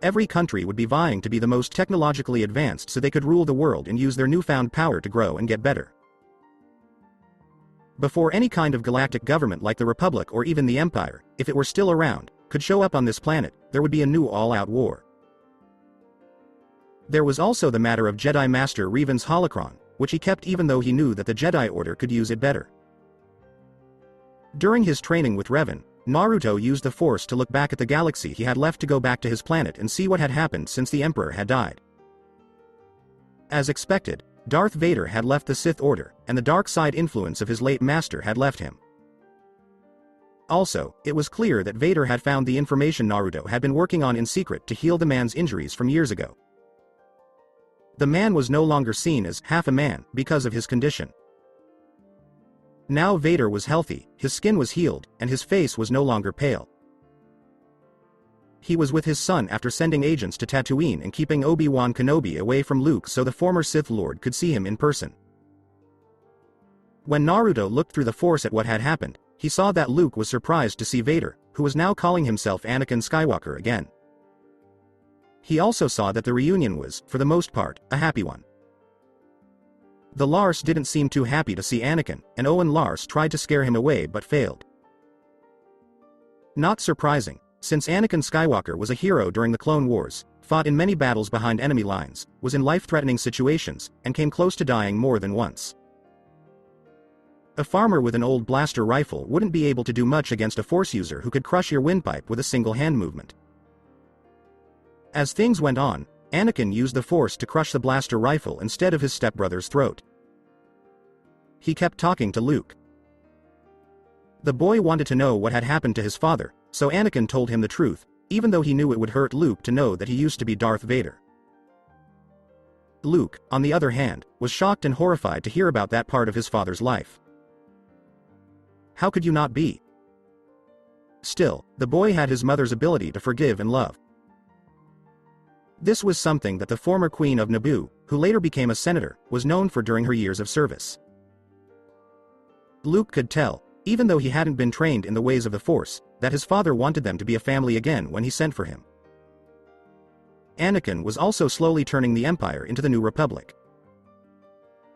Speaker 2: Every country would be vying to be the most technologically advanced so they could rule the world and use their newfound power to grow and get better. Before any kind of galactic government like the Republic or even the Empire, if it were still around, could show up on this planet, there would be a new all-out war. There was also the matter of Jedi Master Revan's holocron, which he kept even though he knew that the Jedi Order could use it better. During his training with Revan, Naruto used the Force to look back at the galaxy he had left to go back to his planet and see what had happened since the Emperor had died. As expected, Darth Vader had left the Sith Order, and the dark side influence of his late master had left him. Also, it was clear that Vader had found the information Naruto had been working on in secret to heal the man's injuries from years ago. The man was no longer seen as half a man because of his condition. Now Vader was healthy, his skin was healed, and his face was no longer pale. He was with his son after sending agents to Tatooine and keeping Obi-Wan Kenobi away from Luke so the former Sith Lord could see him in person. When Naruto looked through the Force at what had happened, he saw that Luke was surprised to see Vader, who was now calling himself Anakin Skywalker again. He also saw that the reunion was, for the most part, a happy one. The Lars didn't seem too happy to see Anakin, and Owen Lars tried to scare him away but failed. Not surprising, since Anakin Skywalker was a hero during the Clone Wars, fought in many battles behind enemy lines, was in life-threatening situations, and came close to dying more than once. A farmer with an old blaster rifle wouldn't be able to do much against a Force user who could crush your windpipe with a single hand movement. As things went on, Anakin used the Force to crush the blaster rifle instead of his stepbrother's throat. He kept talking to Luke. The boy wanted to know what had happened to his father, so Anakin told him the truth, even though he knew it would hurt Luke to know that he used to be Darth Vader. Luke, on the other hand, was shocked and horrified to hear about that part of his father's life. How could you not be? Still, the boy had his mother's ability to forgive and love. This was something that the former Queen of Naboo, who later became a senator, was known for during her years of service. Luke could tell, even though he hadn't been trained in the ways of the Force, that his father wanted them to be a family again when he sent for him. Anakin was also slowly turning the Empire into the New Republic.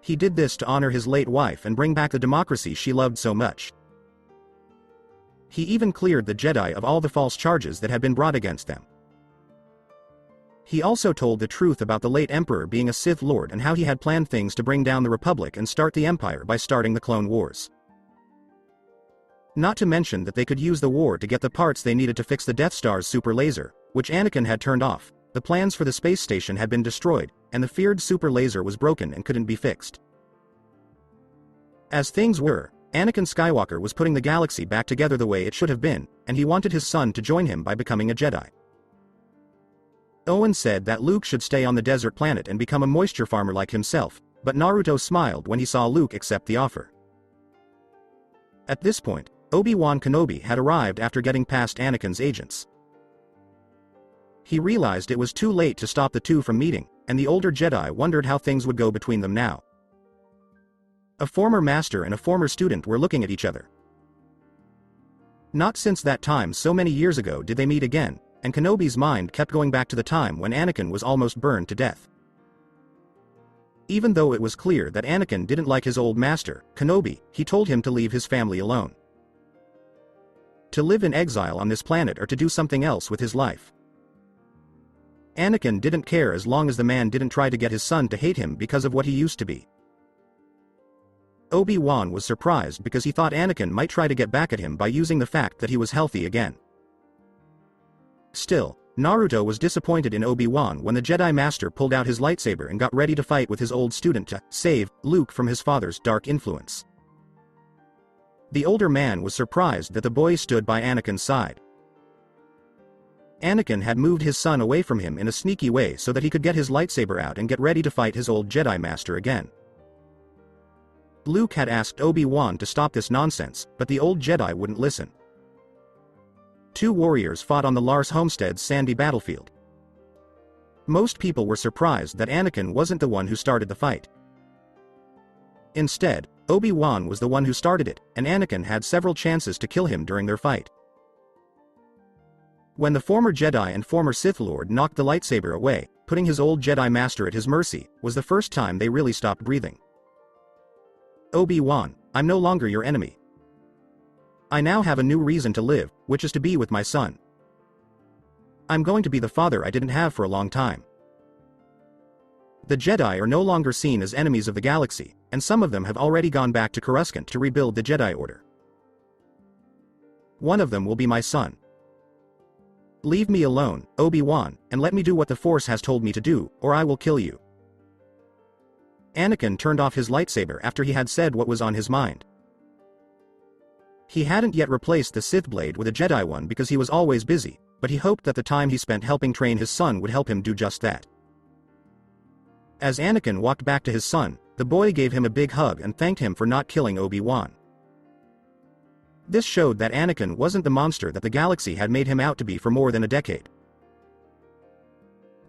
Speaker 2: He did this to honor his late wife and bring back the democracy she loved so much. He even cleared the Jedi of all the false charges that had been brought against them. He also told the truth about the late Emperor being a Sith Lord and how he had planned things to bring down the Republic and start the Empire by starting the Clone Wars. Not to mention that they could use the war to get the parts they needed to fix the Death Star's super laser, which Anakin had turned off. The plans for the space station had been destroyed, and the feared super laser was broken and couldn't be fixed. As things were, Anakin Skywalker was putting the galaxy back together the way it should have been, and he wanted his son to join him by becoming a Jedi. Owen said that Luke should stay on the desert planet and become a moisture farmer like himself, but Naruto smiled when he saw Luke accept the offer. At this point, Obi-Wan Kenobi had arrived after getting past Anakin's agents. He realized it was too late to stop the two from meeting, and the older Jedi wondered how things would go between them now. A former master and a former student were looking at each other. Not since that time so many years ago did they meet again, and Kenobi's mind kept going back to the time when Anakin was almost burned to death. Even though it was clear that Anakin didn't like his old master, Kenobi, he told him to leave his family alone. To live in exile on this planet or to do something else with his life. Anakin didn't care as long as the man didn't try to get his son to hate him because of what he used to be. Obi-Wan was surprised because he thought Anakin might try to get back at him by using the fact that he was healthy again. Still, Naruto was disappointed in Obi-Wan when the Jedi Master pulled out his lightsaber and got ready to fight with his old student to save Luke from his father's dark influence. The older man was surprised that the boy stood by Anakin's side. Anakin had moved his son away from him in a sneaky way so that he could get his lightsaber out and get ready to fight his old Jedi Master again. Luke had asked Obi-Wan to stop this nonsense, but the old Jedi wouldn't listen. Two warriors fought on the Lars homestead's sandy battlefield. Most people were surprised that Anakin wasn't the one who started the fight. Instead, Obi-Wan was the one who started it, and Anakin had several chances to kill him during their fight. When the former Jedi and former Sith Lord knocked the lightsaber away, putting his old Jedi Master at his mercy, was the first time they really stopped breathing. Obi-Wan, I'm no longer your enemy. I now have a new reason to live, which is to be with my son. I'm going to be the father I didn't have for a long time. The Jedi are no longer seen as enemies of the galaxy, and some of them have already gone back to Coruscant to rebuild the Jedi Order. One of them will be my son. Leave me alone, Obi-Wan, and let me do what the Force has told me to do, or I will kill you. Anakin turned off his lightsaber after he had said what was on his mind. He hadn't yet replaced the Sith blade with a Jedi one because he was always busy, but he hoped that the time he spent helping train his son would help him do just that. As Anakin walked back to his son, the boy gave him a big hug and thanked him for not killing Obi-Wan. This showed that Anakin wasn't the monster that the galaxy had made him out to be for more than a decade.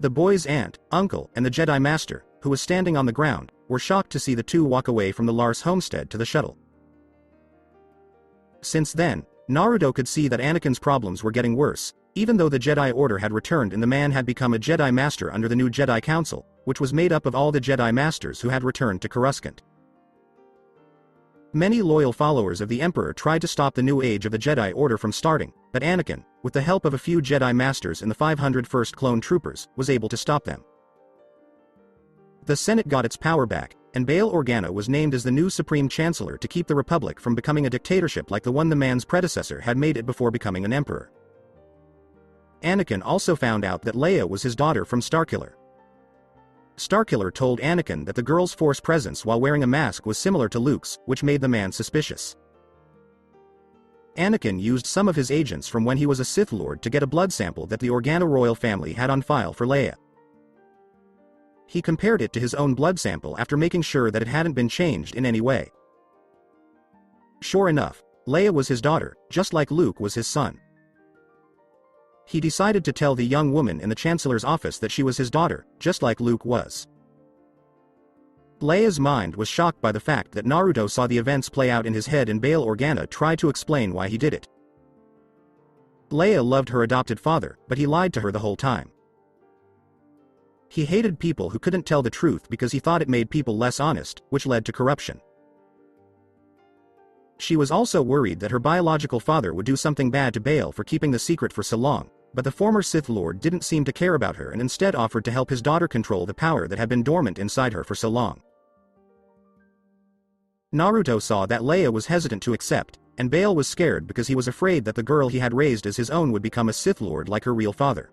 Speaker 2: The boy's aunt, uncle, and the Jedi Master, who was standing on the ground, were shocked to see the two walk away from the Lars homestead to the shuttle. Since then, Naruto could see that Anakin's problems were getting worse, even though the Jedi Order had returned and the man had become a Jedi Master under the new Jedi Council, which was made up of all the Jedi Masters who had returned to Coruscant. Many loyal followers of the Emperor tried to stop the new age of the Jedi Order from starting, but Anakin, with the help of a few Jedi Masters and the 501st Clone Troopers, was able to stop them. The Senate got its power back, and Bail Organa was named as the new Supreme Chancellor to keep the Republic from becoming a dictatorship like the one the man's predecessor had made it before becoming an emperor. Anakin also found out that Leia was his daughter from Starkiller. Starkiller told Anakin that the girl's Force presence while wearing a mask was similar to Luke's, which made the man suspicious. Anakin used some of his agents from when he was a Sith Lord to get a blood sample that the Organa royal family had on file for Leia. He compared it to his own blood sample after making sure that it hadn't been changed in any way. Sure enough, Leia was his daughter, just like Luke was his son. He decided to tell the young woman in the Chancellor's office that she was his daughter, just like Luke was. Leia's mind was shocked by the fact that Naruto saw the events play out in his head and Bail Organa tried to explain why he did it. Leia loved her adopted father, but he lied to her the whole time. He hated people who couldn't tell the truth because he thought it made people less honest, which led to corruption. She was also worried that her biological father would do something bad to Bail for keeping the secret for so long, but the former Sith Lord didn't seem to care about her and instead offered to help his daughter control the power that had been dormant inside her for so long. Naruto saw that Leia was hesitant to accept, and Bail was scared because he was afraid that the girl he had raised as his own would become a Sith Lord like her real father.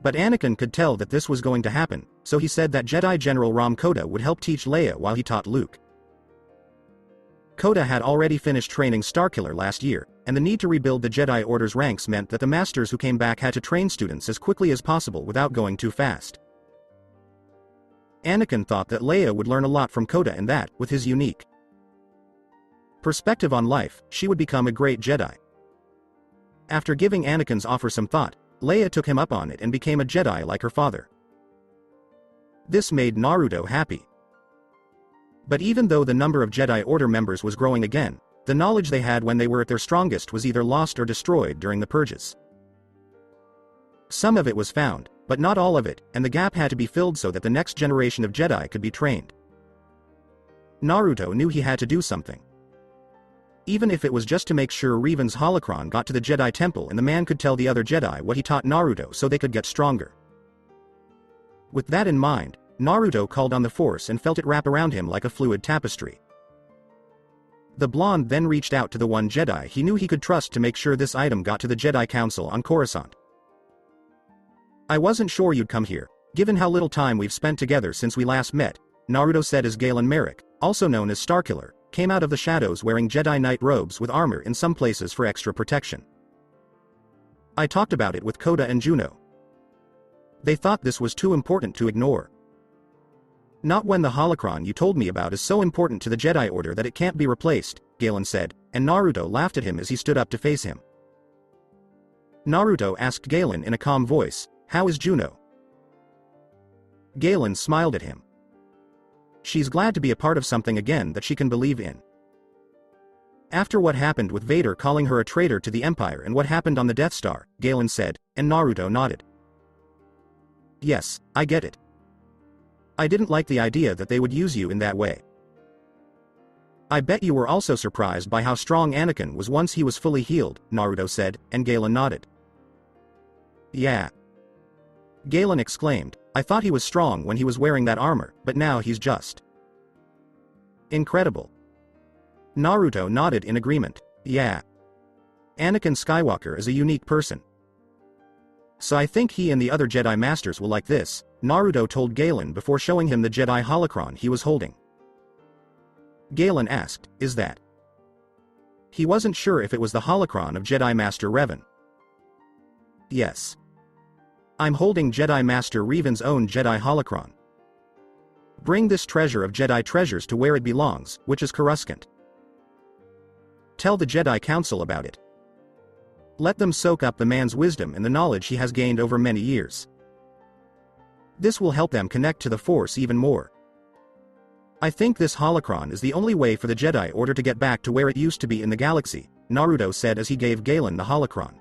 Speaker 2: But Anakin could tell that this was going to happen, so he said that Jedi General Ram Koda would help teach Leia while he taught Luke. Koda had already finished training Starkiller last year, and the need to rebuild the Jedi Order's ranks meant that the masters who came back had to train students as quickly as possible without going too fast. Anakin thought that Leia would learn a lot from Koda and that, with his unique perspective on life, she would become a great Jedi. After giving Anakin's offer some thought, Leia took him up on it and became a Jedi like her father. This made Naruto happy. But even though the number of Jedi Order members was growing again, the knowledge they had when they were at their strongest was either lost or destroyed during the purges. Some of it was found, but not all of it, and the gap had to be filled so that the next generation of Jedi could be trained. Naruto knew he had to do something. Even if it was just to make sure Revan's holocron got to the Jedi Temple and the man could tell the other Jedi what he taught Naruto so they could get stronger. With that in mind, Naruto called on the Force and felt it wrap around him like a fluid tapestry. The blonde then reached out to the one Jedi he knew he could trust to make sure this item got to the Jedi Council on Coruscant. "I wasn't sure you'd come here, given how little time we've spent together since we last met," Naruto said as Galen Merrick, also known as Starkiller, came out of the shadows wearing Jedi Knight robes with armor in some places for extra protection. "I talked about it with Koda and Juno. They thought this was too important to ignore. Not when the holocron you told me about is so important to the Jedi Order that it can't be replaced," Galen said, and Naruto laughed at him as he stood up to face him. Naruto asked Galen in a calm voice, "How is Juno?" Galen smiled at him. "She's glad to be a part of something again that she can believe in." After what happened with Vader calling her a traitor to the Empire and what happened on the Death Star, Galen said, and Naruto nodded. "Yes, I get it. I didn't like the idea that they would use you in that way. I bet you were also surprised by how strong Anakin was once he was fully healed," Naruto said, and Galen nodded. "Yeah." Galen exclaimed, "I thought he was strong when he was wearing that armor, but now he's just incredible." Naruto nodded in agreement. "Yeah. Anakin Skywalker is a unique person. So I think he and the other Jedi Masters will like this," Naruto told Galen before showing him the Jedi holocron he was holding. Galen asked, "Is that?" He wasn't sure if it was the holocron of Jedi Master Revan. "Yes. I'm holding Jedi Master Revan's own Jedi holocron. Bring this treasure of Jedi treasures to where it belongs, which is Coruscant. Tell the Jedi Council about it. Let them soak up the man's wisdom and the knowledge he has gained over many years." This will help them connect to the Force even more. I think this holocron is the only way for the Jedi Order to get back to where it used to be in the galaxy, Naruto said as he gave Galen the holocron.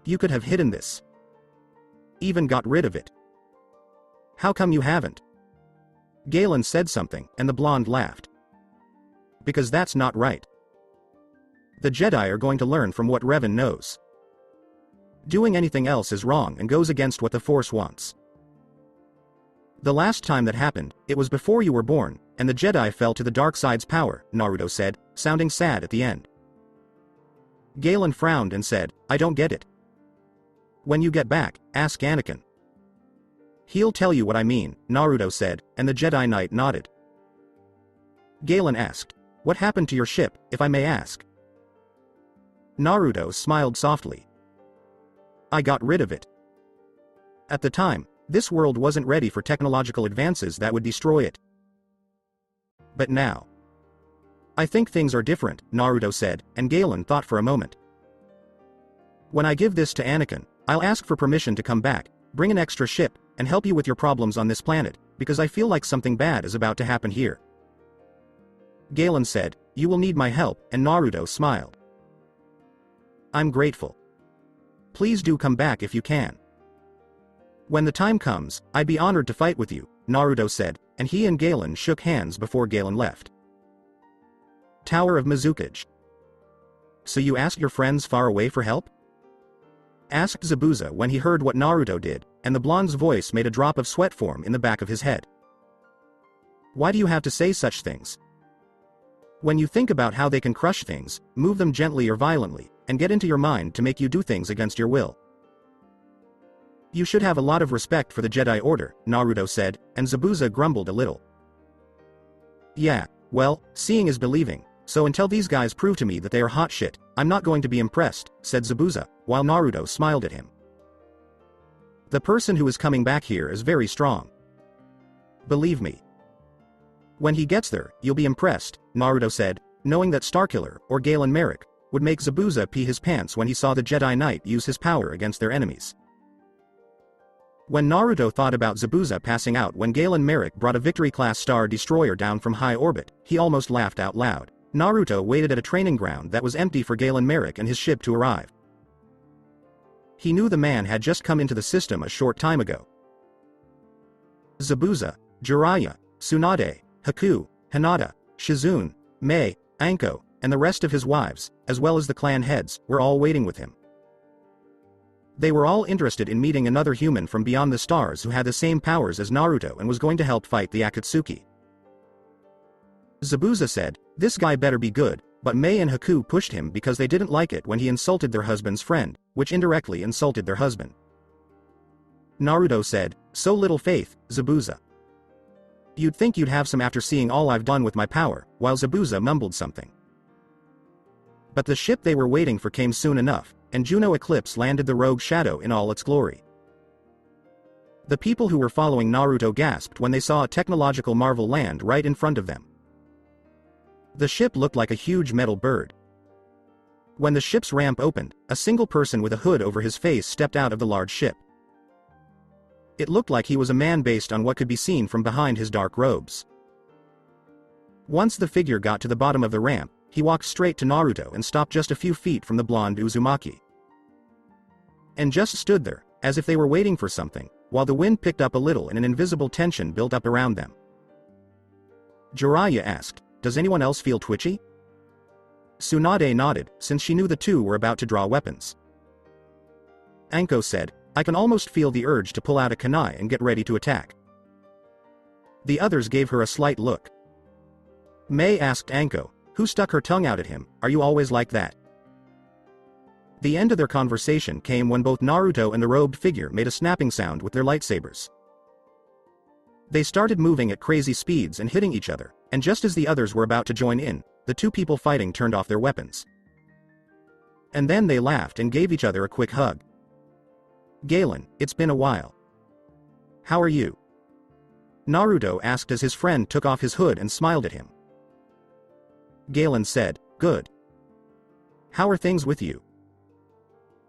Speaker 2: You could have hidden this. Even got rid of it. How come you haven't? Galen said something, and the blonde laughed. Because that's not right. The Jedi are going to learn from what Revan knows. Doing anything else is wrong and goes against what the Force wants. The last time that happened, it was before you were born, and the Jedi fell to the dark side's power, Naruto said, sounding sad at the end. Galen frowned and said, I don't get it. When you get back, ask Anakin. He'll tell you what I mean, Naruto said, and the Jedi Knight nodded. Galen asked, what happened to your ship, if I may ask? Naruto smiled softly. I got rid of it. At the time, this world wasn't ready for technological advances that would destroy it. But now. I think things are different, Naruto said, and Galen thought for a moment. When I give this to Anakin, I'll ask for permission to come back, bring an extra ship, and help you with your problems on this planet, because I feel like something bad is about to happen here. Galen said, you will need my help, and Naruto smiled. I'm grateful. Please do come back if you can. When the time comes, I'd be honored to fight with you, Naruto said, and he and Galen shook hands before Galen left. Tower of Mizukage. So you asked your friends far away for help? Asked Zabuza when he heard what Naruto did, and the blonde's voice made a drop of sweat form in the back of his head. Why do you have to say such things? When you think about how they can crush things, move them gently or violently, and get into your mind to make you do things against your will. You should have a lot of respect for the Jedi Order, Naruto said, and Zabuza grumbled a little. Yeah, well, seeing is believing, so until these guys prove to me that they are hot shit, I'm not going to be impressed, said Zabuza, while Naruto smiled at him. The person who is coming back here is very strong. Believe me. When he gets there, you'll be impressed, Naruto said, knowing that Starkiller, or Galen Merrick, would make Zabuza pee his pants when he saw the Jedi Knight use his power against their enemies. When Naruto thought about Zabuza passing out when Galen Merrick brought a Victory-class Star Destroyer down from high orbit, he almost laughed out loud. Naruto waited at a training ground that was empty for Galen Merrick and his ship to arrive. He knew the man had just come into the system a short time ago. Zabuza, Jiraiya, Tsunade, Haku, Hinata, Shizune, Mei, Anko, and the rest of his wives, as well as the clan heads, were all waiting with him. They were all interested in meeting another human from beyond the stars who had the same powers as Naruto and was going to help fight the Akatsuki. Zabuza said, this guy better be good, but Mei and Haku pushed him because they didn't like it when he insulted their husband's friend, which indirectly insulted their husband. Naruto said, so little faith, Zabuza. You'd think you'd have some after seeing all I've done with my power, while Zabuza mumbled something. But the ship they were waiting for came soon enough, and Juno Eclipse landed the rogue shadow in all its glory. The people who were following Naruto gasped when they saw a technological marvel land right in front of them. The ship looked like a huge metal bird. When the ship's ramp opened, a single person with a hood over his face stepped out of the large ship. It looked like he was a man based on what could be seen from behind his dark robes. Once the figure got to the bottom of the ramp, he walked straight to Naruto and stopped just a few feet from the blonde Uzumaki. And just stood there, as if they were waiting for something, while the wind picked up a little and an invisible tension built up around them. Jiraiya asked, does anyone else feel twitchy? Tsunade nodded, since she knew the two were about to draw weapons. Anko said, I can almost feel the urge to pull out a kunai and get ready to attack. The others gave her a slight look. Mei asked Anko, who stuck her tongue out at him, are you always like that? The end of their conversation came when both Naruto and the robed figure made a snapping sound with their lightsabers. They started moving at crazy speeds and hitting each other, and just as the others were about to join in, the two people fighting turned off their weapons. And then they laughed and gave each other a quick hug. Galen, it's been a while. How are you? Naruto asked as his friend took off his hood and smiled at him. Galen said, good. How are things with you?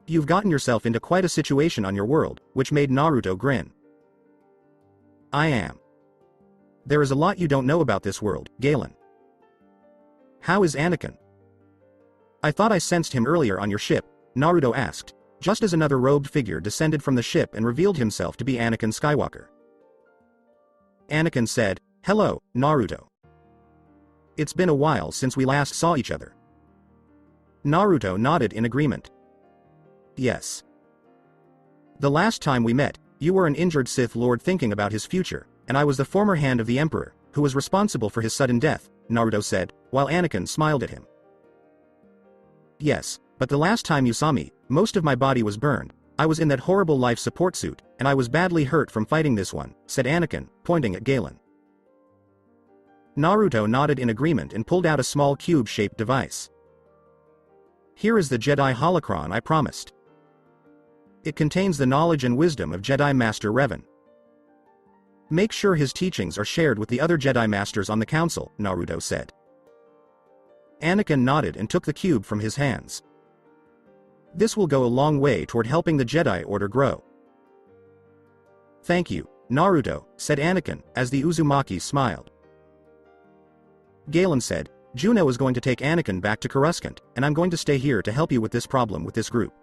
Speaker 2: You've gotten yourself into quite a situation on your world, which made Naruto grin. I am. There is a lot you don't know about this world, Galen. How is Anakin? I thought I sensed him earlier on your ship, Naruto asked, just as another robed figure descended from the ship and revealed himself to be Anakin Skywalker. Anakin said, "Hello, Naruto. It's been a while since we last saw each other." Naruto nodded in agreement. Yes. The last time we met, you were an injured Sith Lord thinking about his future, and I was the former hand of the Emperor, who was responsible for his sudden death, Naruto said, while Anakin smiled at him. Yes, but the last time you saw me, most of my body was burned. I was in that horrible life support suit, and I was badly hurt from fighting this one, said Anakin, pointing at Galen. Naruto nodded in agreement and pulled out a small cube-shaped device. Here is the Jedi holocron I promised. It contains the knowledge and wisdom of Jedi Master Revan. Make sure his teachings are shared with the other Jedi Masters on the Council, Naruto said. Anakin nodded and took the cube from his hands. This will go a long way toward helping the Jedi Order grow. Thank you, Naruto, said Anakin, as the Uzumaki smiled. Galen said, Juno is going to take Anakin back to Coruscant, and I'm going to stay here to help you with this problem with this group.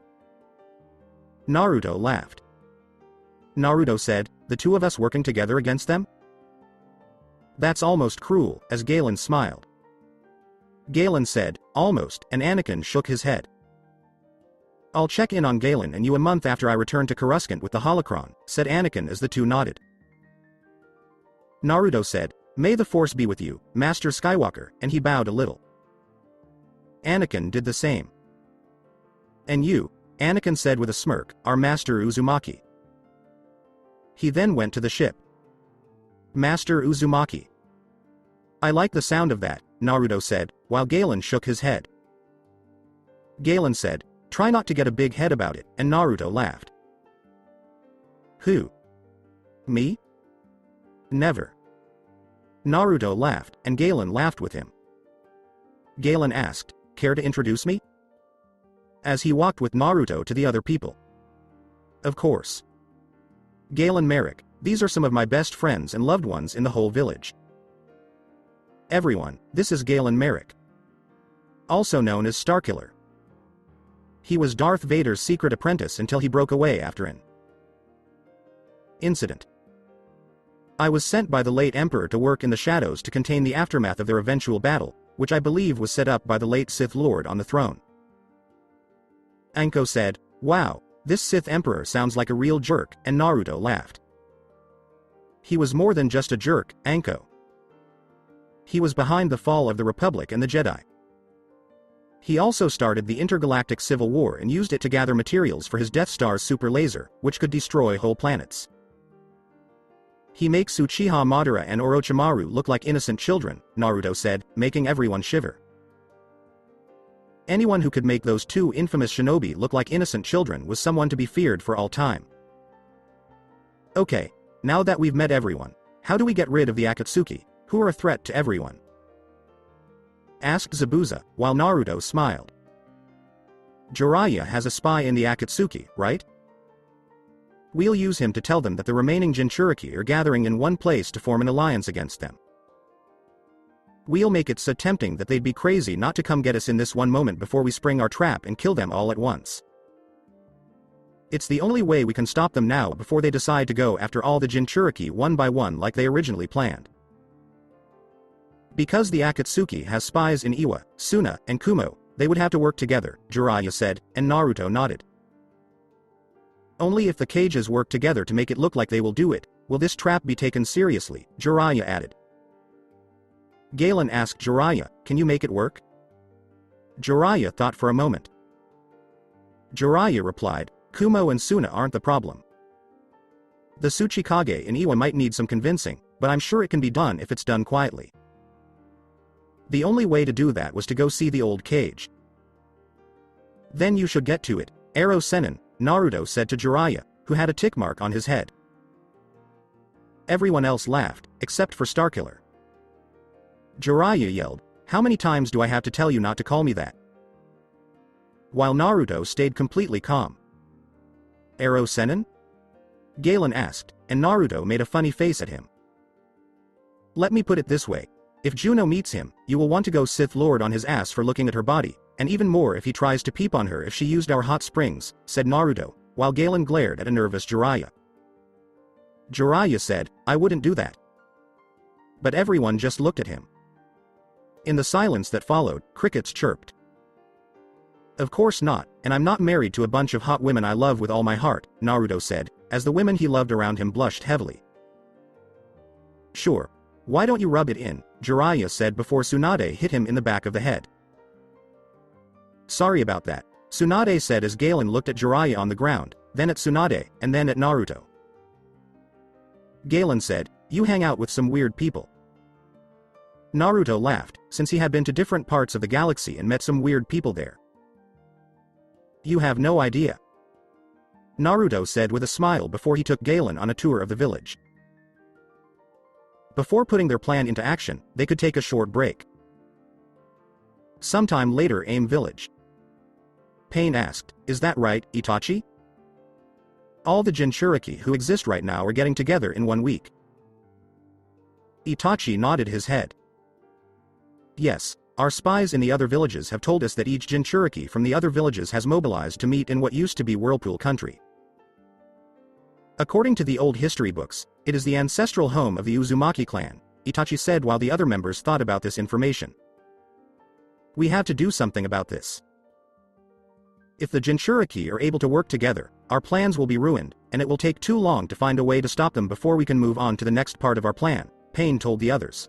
Speaker 2: Naruto laughed. Naruto said, the two of us working together against them? That's almost cruel, as Galen smiled. Galen said, almost, and Anakin shook his head. I'll check in on Galen and you a month after I return to Coruscant with the holocron, said Anakin as the two nodded. Naruto said, may the Force be with you, Master Skywalker, and he bowed a little. Anakin did the same. And you, Anakin said with a smirk, are Master Uzumaki. He then went to the ship. Master Uzumaki. I like the sound of that, Naruto said, while Galen shook his head. Galen said, try not to get a big head about it, and Naruto laughed. Who? Me? Never. Naruto laughed, and Galen laughed with him. Galen asked, care to introduce me? As he walked with Naruto to the other people. Of course. Galen Merrick, these are some of my best friends and loved ones in the whole village. Everyone, this is Galen Merrick. Also known as Starkiller. He was Darth Vader's secret apprentice until he broke away after an incident. I was sent by the late Emperor to work in the shadows to contain the aftermath of their eventual battle, which I believe was set up by the late Sith Lord on the throne. Anko said, wow, this Sith Emperor sounds like a real jerk, and Naruto laughed. He was more than just a jerk, Anko. He was behind the fall of the Republic and the Jedi. He also started the Intergalactic Civil War and used it to gather materials for his Death Star's super laser, which could destroy whole planets. He makes Uchiha Madara and Orochimaru look like innocent children, Naruto said, making everyone shiver. Anyone who could make those two infamous shinobi look like innocent children was someone to be feared for all time. Okay, now that we've met everyone, how do we get rid of the Akatsuki, who are a threat to everyone? Asked Zabuza, while Naruto smiled. Jiraiya has a spy in the Akatsuki, right? We'll use him to tell them that the remaining Jinchuriki are gathering in one place to form an alliance against them. We'll make it so tempting that they'd be crazy not to come get us in this one moment before we spring our trap and kill them all at once. It's the only way we can stop them now before they decide to go after all the Jinchuriki one by one like they originally planned. Because the Akatsuki has spies in Iwa, Suna, and Kumo, they would have to work together, Jiraiya said, and Naruto nodded. Only if the cages work together to make it look like they will do it, will this trap be taken seriously, Jiraiya added. Galen asked Jiraiya, can you make it work? Jiraiya thought for a moment. Jiraiya replied, Kumo and Suna aren't the problem. The Tsuchikage in Iwa might need some convincing, but I'm sure it can be done if it's done quietly. The only way to do that was to go see the old cage. Then you should get to it, Ero Sennin, Naruto said to Jiraiya, who had a tick mark on his head. Everyone else laughed, except for Starkiller. Jiraiya yelled, how many times do I have to tell you not to call me that? While Naruto stayed completely calm. Ero Sennin? Galen asked, and Naruto made a funny face at him. Let me put it this way. If Juno meets him, you will want to go Sith Lord on his ass for looking at her body, and even more if he tries to peep on her if she used our hot springs, said Naruto, while Galen glared at a nervous Jiraiya. Jiraiya said, I wouldn't do that. But everyone just looked at him. In the silence that followed, crickets chirped. Of course not, and I'm not married to a bunch of hot women I love with all my heart, Naruto said, as the women he loved around him blushed heavily. Sure. Why don't you rub it in, Jiraiya said before Tsunade hit him in the back of the head. Sorry about that, Tsunade said as Galen looked at Jiraiya on the ground, then at Tsunade, and then at Naruto. Galen said, you hang out with some weird people. Naruto laughed, since he had been to different parts of the galaxy and met some weird people there. You have no idea. Naruto said with a smile before he took Galen on a tour of the village. Before putting their plan into action, they could take a short break. Sometime later, Aim Village. Pain asked, is that right, Itachi? All the Jinchuriki who exist right now are getting together in 1 week. Itachi nodded his head. Yes, our spies in the other villages have told us that each Jinchuriki from the other villages has mobilized to meet in what used to be Whirlpool Country. According to the old history books, it is the ancestral home of the Uzumaki clan, Itachi said while the other members thought about this information. We have to do something about this. If the Jinchuriki are able to work together, our plans will be ruined, and it will take too long to find a way to stop them before we can move on to the next part of our plan, Pain told the others.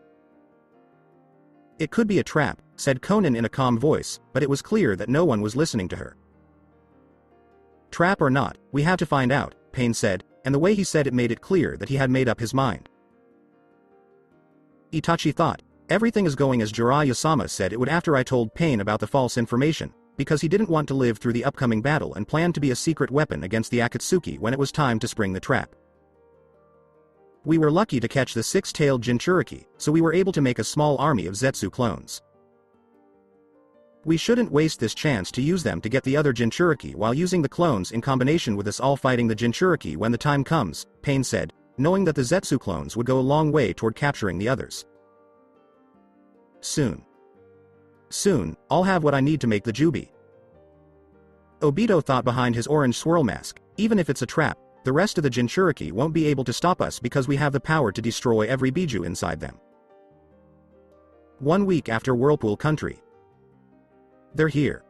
Speaker 2: It could be a trap, said Conan in a calm voice, but it was clear that no one was listening to her. Trap or not, we have to find out, Pain said, and the way he said it made it clear that he had made up his mind. Itachi thought, everything is going as Jiraiya-sama said it would after I told Pain about the false information, because he didn't want to live through the upcoming battle and planned to be a secret weapon against the Akatsuki when it was time to spring the trap. We were lucky to catch the six-tailed Jinchuriki, so we were able to make a small army of Zetsu clones. We shouldn't waste this chance to use them to get the other Jinchuriki while using the clones in combination with us all fighting the Jinchuriki when the time comes, Pain said, knowing that the Zetsu clones would go a long way toward capturing the others. Soon, I'll have what I need to make the Jubi. Obito thought behind his orange swirl mask, even if it's a trap, the rest of the Jinchuriki won't be able to stop us because we have the power to destroy every Biju inside them. 1 week after Whirlpool Country. They're here.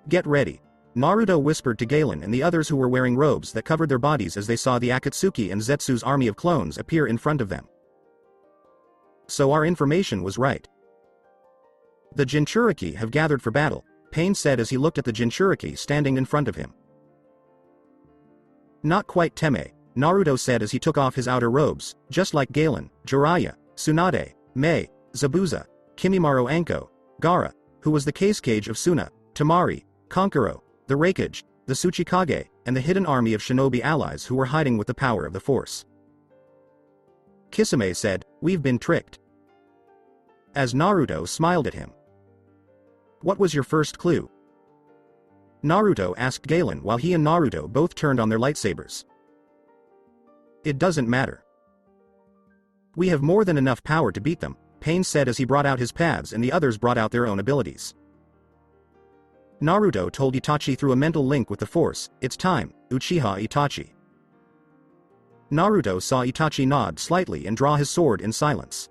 Speaker 2: Get ready, Naruto whispered to Galen and the others who were wearing robes that covered their bodies as they saw the Akatsuki and Zetsu's army of clones appear in front of them. So our information was right. The Jinchuriki have gathered for battle, Pain said as he looked at the Jinchuriki standing in front of him. Not quite Teme, Naruto said as he took off his outer robes, just like Galen, Jiraiya, Tsunade, Mei, Zabuza, Kimimaro Anko, Gaara, who was the case cage of Suna, Tamari, Kankuro, the Raikage, the Tsuchikage, and the hidden army of shinobi allies who were hiding with the power of the Force. Kisame said, we've been tricked. As Naruto smiled at him. What was your first clue? Naruto asked Galen while he and Naruto both turned on their lightsabers. It doesn't matter. We have more than enough power to beat them, Pain said as he brought out his paths and the others brought out their own abilities. Naruto told Itachi through a mental link with the Force, it's time, Uchiha Itachi. Naruto saw Itachi nod slightly and draw his sword in silence.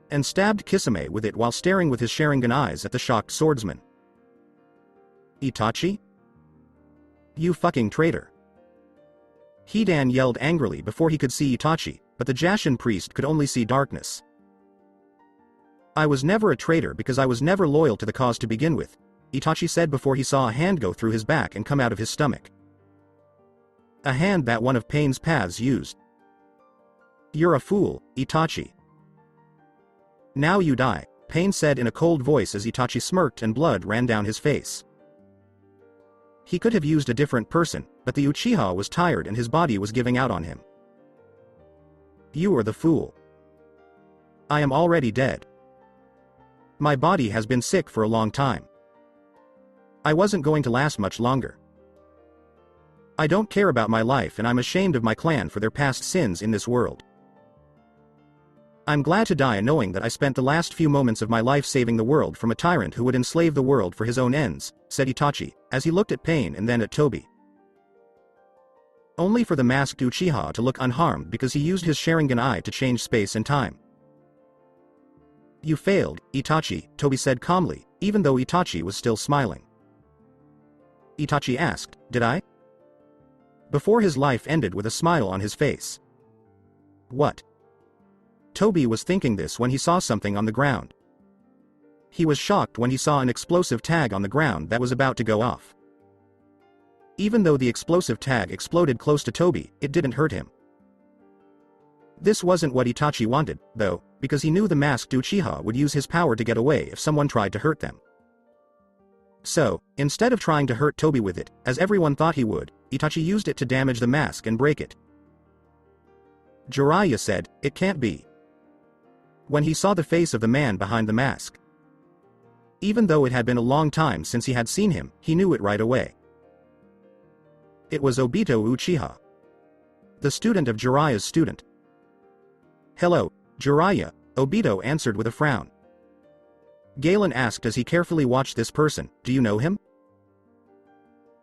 Speaker 2: And stabbed Kisame with it while staring with his Sharingan eyes at the shocked swordsman. Itachi? You fucking traitor. Hidan yelled angrily before he could see Itachi, but the Jashin priest could only see darkness. I was never a traitor because I was never loyal to the cause to begin with, Itachi said before he saw a hand go through his back and come out of his stomach. A hand that one of Pain's paths used. You're a fool, Itachi. Now you die, Pain said in a cold voice as Itachi smirked and blood ran down his face. He could have used a different person, but the Uchiha was tired and his body was giving out on him. You are the fool. I am already dead. My body has been sick for a long time. I wasn't going to last much longer. I don't care about my life and I'm ashamed of my clan for their past sins in this world. I'm glad to die knowing that I spent the last few moments of my life saving the world from a tyrant who would enslave the world for his own ends, said Itachi, as he looked at Pain and then at Toby. Only for the masked Uchiha to look unharmed because he used his Sharingan eye to change space and time. You failed, Itachi, Toby said calmly, even though Itachi was still smiling. Itachi asked, did I? Before his life ended with a smile on his face. What? Toby was thinking this when he saw something on the ground. He was shocked when he saw an explosive tag on the ground that was about to go off. Even though the explosive tag exploded close to Toby, it didn't hurt him. This wasn't what Itachi wanted, though, because he knew the masked Uchiha would use his power to get away if someone tried to hurt them. So, instead of trying to hurt Toby with it, as everyone thought he would, Itachi used it to damage the mask and break it. Jiraiya said, it can't be. When he saw the face of the man behind the mask. Even though it had been a long time since he had seen him, he knew it right away. It was Obito Uchiha. The student of Jiraiya's student. Hello, Jiraiya, Obito answered with a frown. Galen asked as he carefully watched this person, do you know him?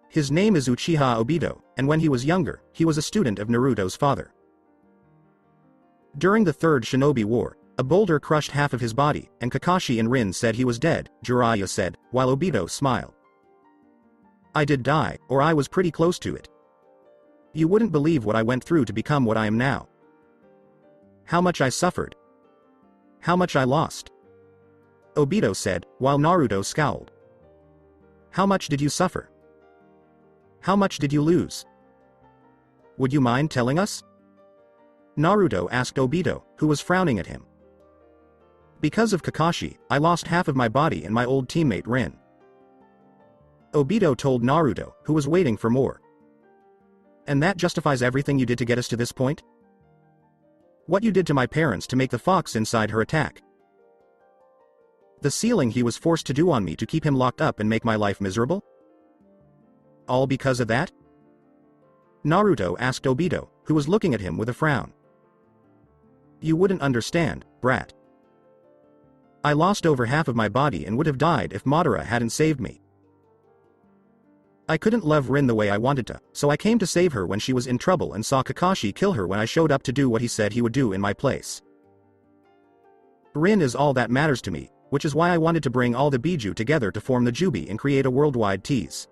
Speaker 2: His name is Uchiha Obito, and when he was younger, he was a student of Naruto's father. During the Third Shinobi War, a boulder crushed half of his body, and Kakashi and Rin said he was dead, Jiraiya said, while Obito smiled. I did die, or I was pretty close to it. You wouldn't believe what I went through to become what I am now. How much I suffered. How much I lost. Obito said, while Naruto scowled. How much did you suffer? How much did you lose? Would you mind telling us? Naruto asked Obito, who was frowning at him. Because of Kakashi, I lost half of my body and my old teammate Rin. Obito told Naruto, who was waiting for more. And that justifies everything you did to get us to this point? What you did to my parents to make the fox inside her attack. The sealing he was forced to do on me to keep him locked up and make my life miserable? All because of that? Naruto asked Obito, who was looking at him with a frown. You wouldn't understand, brat. I lost over half of my body and would have died if Madara hadn't saved me. I couldn't love Rin the way I wanted to, so I came to save her when she was in trouble and saw Kakashi kill her when I showed up to do what he said he would do in my place. Rin is all that matters to me, which is why I wanted to bring all the Biju together to form the Jubi and create a worldwide tease.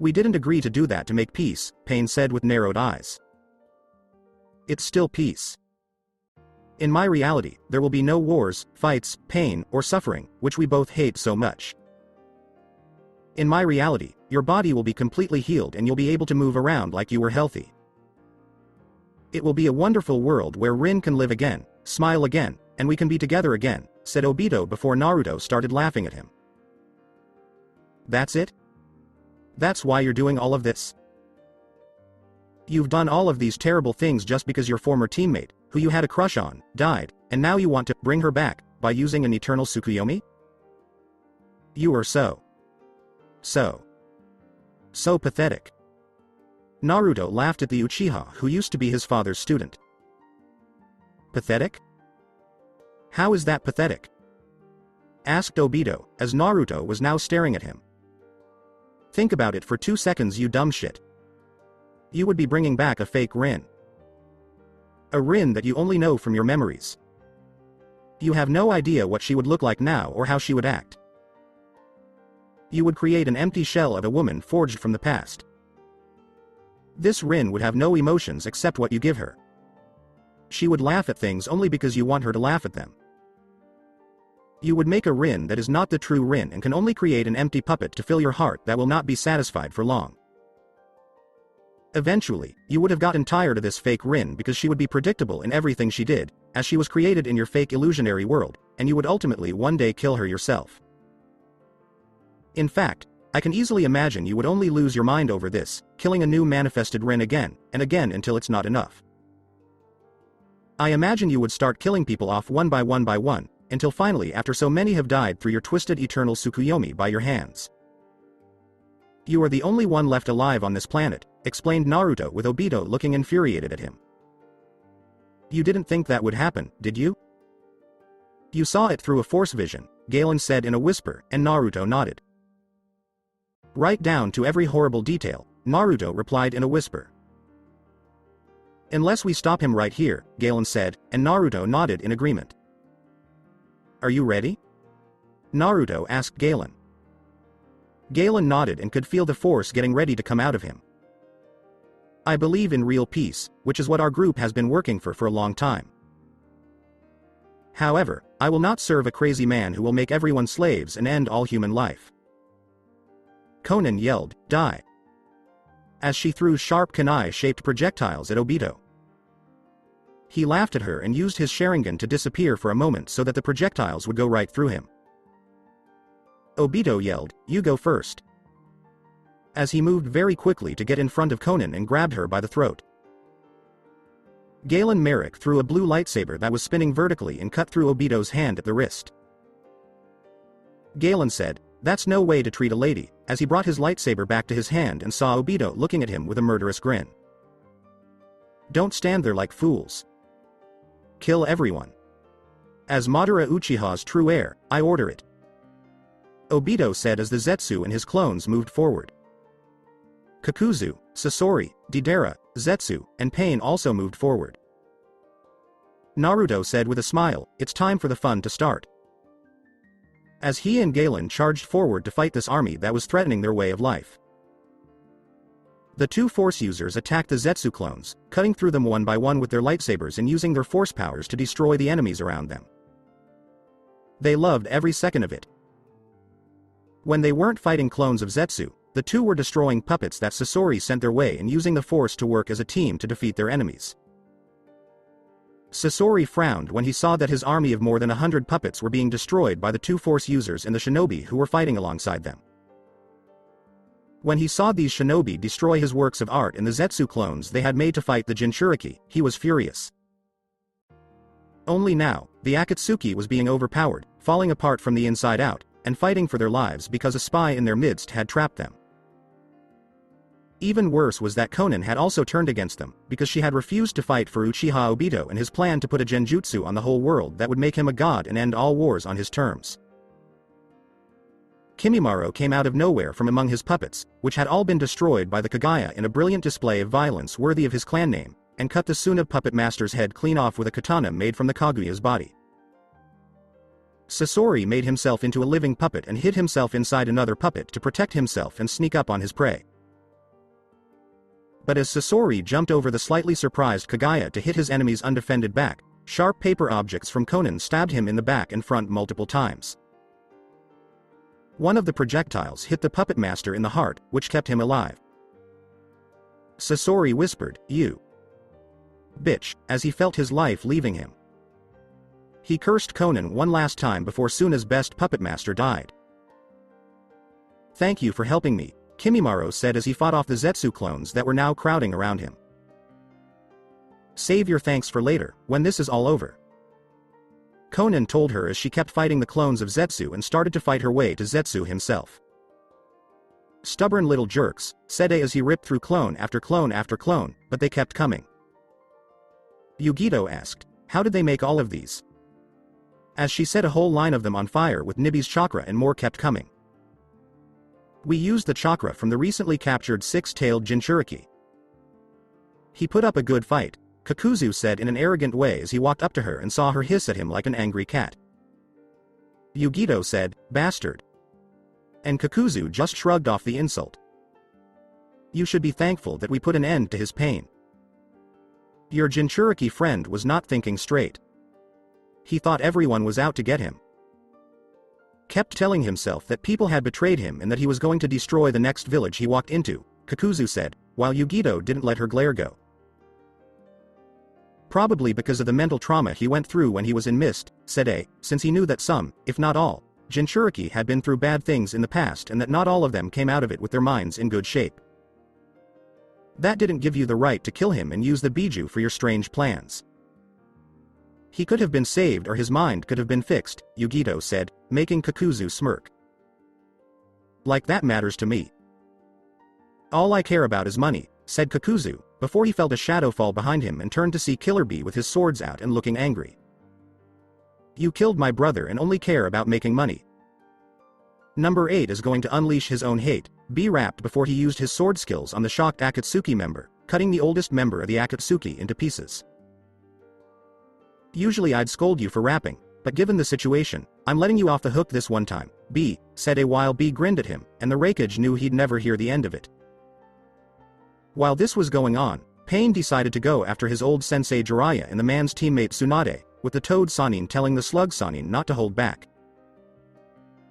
Speaker 2: We didn't agree to do that to make peace, Pain said with narrowed eyes. It's still peace. In my reality, there will be no wars, fights, pain, or suffering, which we both hate so much. In my reality, your body will be completely healed and you'll be able to move around like you were healthy. It will be a wonderful world where Rin can live again, smile again, and we can be together again, said Obito before Naruto started laughing at him. That's it? That's why you're doing all of this? You've done all of these terrible things just because your former teammate, who you had a crush on, died, and now you want to bring her back by using an eternal Tsukuyomi? You are so pathetic. Naruto laughed at the Uchiha who used to be his father's student. Pathetic? How is that pathetic? Asked Obito, as Naruto was now staring at him. Think about it for 2 seconds, you dumb shit. You would be bringing back a fake Rin. A Rin that you only know from your memories. You have no idea what she would look like now or how she would act. You would create an empty shell of a woman forged from the past. This Rin would have no emotions except what you give her. She would laugh at things only because you want her to laugh at them. You would make a Rin that is not the true Rin and can only create an empty puppet to fill your heart that will not be satisfied for long. Eventually, you would have gotten tired of this fake Rin because she would be predictable in everything she did, as she was created in your fake illusionary world, and you would ultimately one day kill her yourself. In fact, I can easily imagine you would only lose your mind over this, killing a new manifested Rin again and again until it's not enough. I imagine you would start killing people off one by one, until finally after so many have died through your twisted eternal Tsukuyomi by your hands. You are the only one left alive on this planet, explained Naruto with Obito looking infuriated at him. You didn't think that would happen, did you? You saw it through a force vision, Galen said in a whisper, and Naruto nodded. Right down to every horrible detail, Naruto replied in a whisper. Unless we stop him right here, Galen said, and Naruto nodded in agreement. Are you ready? Naruto asked Galen. Galen nodded and could feel the force getting ready to come out of him. I believe in real peace, which is what our group has been working for a long time. However, I will not serve a crazy man who will make everyone slaves and end all human life. Conan yelled, Die! As she threw sharp kunai-shaped projectiles at Obito. He laughed at her and used his Sharingan to disappear for a moment so that the projectiles would go right through him. Obito yelled, You go first. As he moved very quickly to get in front of Conan and grabbed her by the throat. Galen Merrick threw a blue lightsaber that was spinning vertically and cut through Obito's hand at the wrist. Galen said, That's no way to treat a lady, as he brought his lightsaber back to his hand and saw Obito looking at him with a murderous grin. Don't stand there like fools. Kill everyone. As Madara Uchiha's true heir, I order it. Obito said as the Zetsu and his clones moved forward. Kakuzu, Sasori, Deidara, Zetsu, and Pain also moved forward. Naruto said with a smile, It's time for the fun to start. As he and Galen charged forward to fight this army that was threatening their way of life. The two force users attacked the Zetsu clones, cutting through them one by one with their lightsabers and using their force powers to destroy the enemies around them. They loved every second of it. When they weren't fighting clones of Zetsu, the two were destroying puppets that Sasori sent their way and using the force to work as a team to defeat their enemies. Sasori frowned when he saw that his army of more than 100 puppets were being destroyed by the two force users and the shinobi who were fighting alongside them. When he saw these shinobi destroy his works of art and the Zetsu clones they had made to fight the Jinchuriki, he was furious. Only now, the Akatsuki was being overpowered, falling apart from the inside out, and fighting for their lives because a spy in their midst had trapped them. Even worse was that Conan had also turned against them, because she had refused to fight for Uchiha Obito and his plan to put a genjutsu on the whole world that would make him a god and end all wars on his terms. Kimimaro came out of nowhere from among his puppets, which had all been destroyed by the Kaguya in a brilliant display of violence worthy of his clan name, and cut the Suna puppet master's head clean off with a katana made from the Kaguya's body. Sasori made himself into a living puppet and hid himself inside another puppet to protect himself and sneak up on his prey. But as Sasori jumped over the slightly surprised Kaguya to hit his enemy's undefended back, sharp paper objects from Conan stabbed him in the back and front multiple times. One of the projectiles hit the puppet master in the heart, which kept him alive. Sasori whispered, You bitch, as he felt his life leaving him. He cursed Conan one last time before Suna's best puppet master died. Thank you for helping me, Kimimaro said as he fought off the Zetsu clones that were now crowding around him. Save your thanks for later, when this is all over. Conan told her as she kept fighting the clones of Zetsu and started to fight her way to Zetsu himself. Stubborn little jerks, said A as he ripped through clone after clone after clone, but they kept coming. Yugito asked, How did they make all of these? As she set a whole line of them on fire with Nibi's chakra and more kept coming. We used the chakra from the recently captured six-tailed Jinchuriki. He put up a good fight, Kakuzu said in an arrogant way as he walked up to her and saw her hiss at him like an angry cat. Yugito said, Bastard. And Kakuzu just shrugged off the insult. You should be thankful that we put an end to his pain. Your Jinchuriki friend was not thinking straight. He thought everyone was out to get him. Kept telling himself that people had betrayed him and that he was going to destroy the next village he walked into, Kakuzu said, while Yugito didn't let her glare go. Probably because of the mental trauma he went through when he was in Mist, said A, since he knew that some, if not all, Jinchuriki had been through bad things in the past and that not all of them came out of it with their minds in good shape. That didn't give you the right to kill him and use the Biju for your strange plans. He could have been saved or his mind could have been fixed, Yugito said, making Kakuzu smirk. Like that matters to me. All I care about is money, said Kakuzu, before he felt a shadow fall behind him and turned to see Killer Bee with his swords out and looking angry. You killed my brother and only care about making money. Number 8 is going to unleash his own hate, Bee rapped before he used his sword skills on the shocked Akatsuki member, cutting the oldest member of the Akatsuki into pieces. Usually I'd scold you for rapping, but given the situation, I'm letting you off the hook this one time, Bee said while Bee grinned at him, and the Raikage knew he'd never hear the end of it. While this was going on, Pain decided to go after his old sensei Jiraiya and the man's teammate Tsunade, with the Toad Sannin telling the Slug Sannin not to hold back.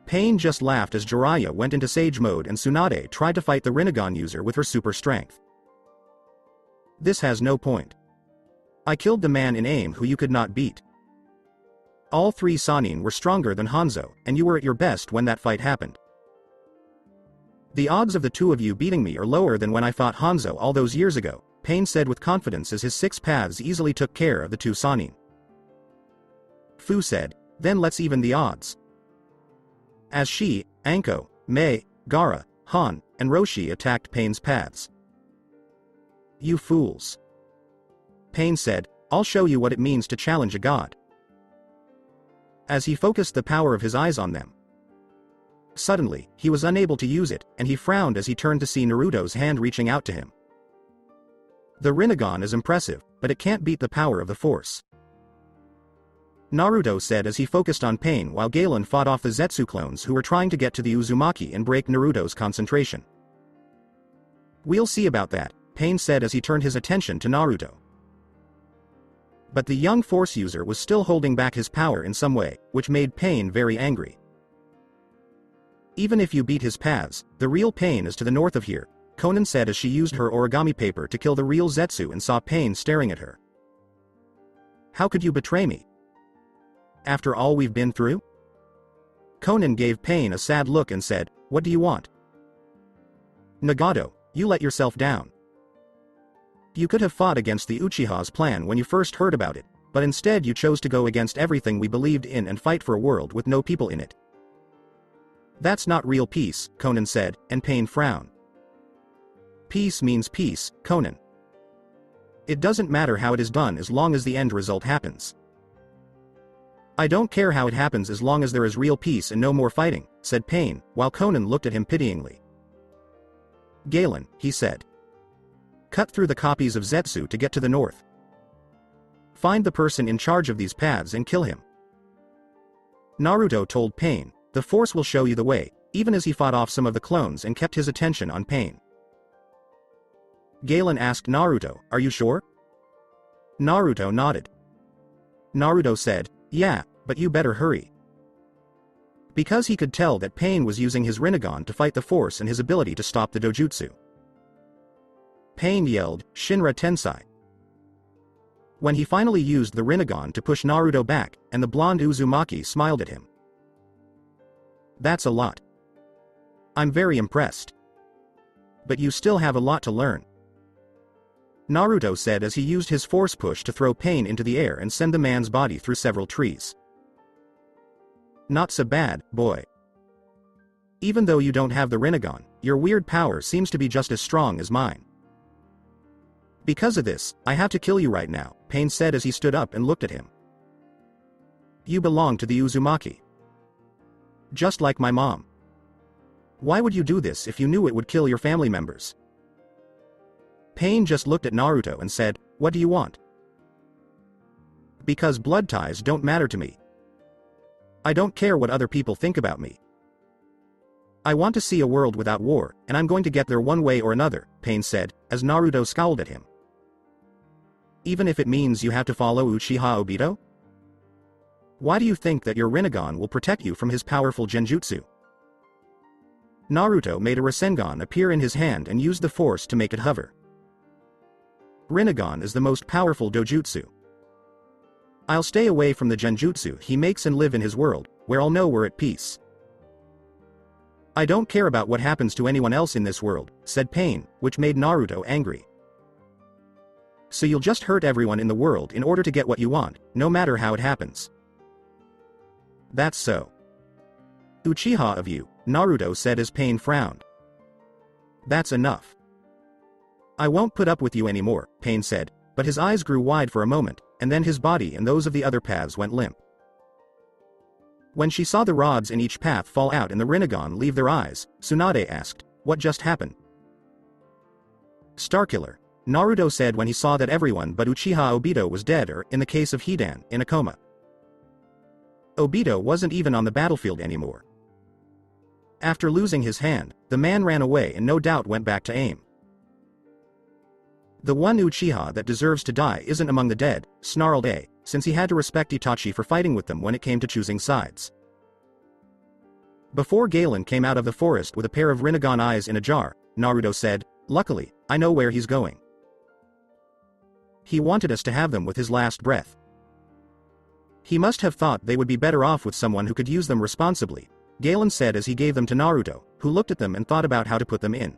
Speaker 2: Pain just laughed as Jiraiya went into Sage mode and Tsunade tried to fight the Rinnegan user with her super strength. This has no point. I killed the man in aim who you could not beat. All 3 Sannin were stronger than Hanzo, and you were at your best when that fight happened. The odds of the 2 of you beating me are lower than when I fought Hanzo all those years ago, Pain said with confidence as his 6 paths easily took care of the 2 Sannin. Fu said, then let's even the odds. As she, Anko, Mei, Gaara, Han, and Roshi attacked Pain's paths. You fools. Pain said, I'll show you what it means to challenge a god. As he focused the power of his eyes on them. Suddenly, he was unable to use it, and he frowned as he turned to see Naruto's hand reaching out to him. The Rinnegan is impressive, but it can't beat the power of the Force. Naruto said as he focused on Pain while Galen fought off the Zetsu clones who were trying to get to the Uzumaki and break Naruto's concentration. We'll see about that, Pain said as he turned his attention to Naruto. But the young Force user was still holding back his power in some way, which made Pain very angry. Even if you beat his paths, the real Pain is to the north of here, Conan said as she used her origami paper to kill the real Zetsu and saw Pain staring at her. How could you betray me? After all we've been through? Conan gave Pain a sad look and said, what do you want? Nagato, you let yourself down. You could have fought against the Uchiha's plan when you first heard about it, but instead you chose to go against everything we believed in and fight for a world with no people in it. That's not real peace, Conan said, and Pain frowned. Peace means peace, Conan. It doesn't matter how it is done as long as the end result happens. I don't care how it happens as long as there is real peace and no more fighting, said Pain, while Conan looked at him pityingly. Galen, he said. Cut through the copies of Zetsu to get to the north. Find the person in charge of these paths and kill him. Naruto told Pain, the Force will show you the way, even as he fought off some of the clones and kept his attention on Pain. Galen asked Naruto, are you sure? Naruto nodded. Naruto said, yeah, but you better hurry. Because he could tell that Pain was using his Rinnegan to fight the Force and his ability to stop the dojutsu. Pain yelled, Shinra Tensai. When he finally used the Rinnegan to push Naruto back, and the blonde Uzumaki smiled at him. That's a lot. I'm very impressed. But you still have a lot to learn. Naruto said as he used his force push to throw Pain into the air and send the man's body through several trees. Not so bad, boy. Even though you don't have the Rinnegan, your weird power seems to be just as strong as mine. Because of this, I have to kill you right now, Pain said as he stood up and looked at him. You belong to the Uzumaki. Just like my mom. Why would you do this if you knew it would kill your family members? Pain just looked at Naruto and said, what do you want? Because blood ties don't matter to me. I don't care what other people think about me. I want to see a world without war, and I'm going to get there one way or another, Pain said, as Naruto scowled at him. Even if it means you have to follow Uchiha Obito? Why do you think that your Rinnegan will protect you from his powerful genjutsu? Naruto made a Rasengan appear in his hand and used the force to make it hover. Rinnegan is the most powerful dojutsu. I'll stay away from the genjutsu he makes and live in his world, where I'll know we're at peace. I don't care about what happens to anyone else in this world, said Pain, which made Naruto angry. So you'll just hurt everyone in the world in order to get what you want, no matter how it happens. That's so. Uchiha of you, Naruto said as Pain frowned. That's enough. I won't put up with you anymore, Pain said, but his eyes grew wide for a moment, and then his body and those of the other paths went limp. When she saw the rods in each path fall out and the Rinnegan leave their eyes, Tsunade asked, "What just happened?" Starkiller, Naruto said when he saw that everyone but Uchiha Obito was dead or, in the case of Hidan, in a coma. Obito wasn't even on the battlefield anymore. After losing his hand, the man ran away and no doubt went back to aim. The one Uchiha that deserves to die isn't among the dead, snarled A, since he had to respect Itachi for fighting with them when it came to choosing sides. Before Galen came out of the forest with a pair of Rinnegan eyes in a jar, Naruto said, "Luckily, I know where he's going. He wanted us to have them with his last breath. He must have thought they would be better off with someone who could use them responsibly," Galen said as he gave them to Naruto, who looked at them and thought about how to put them in.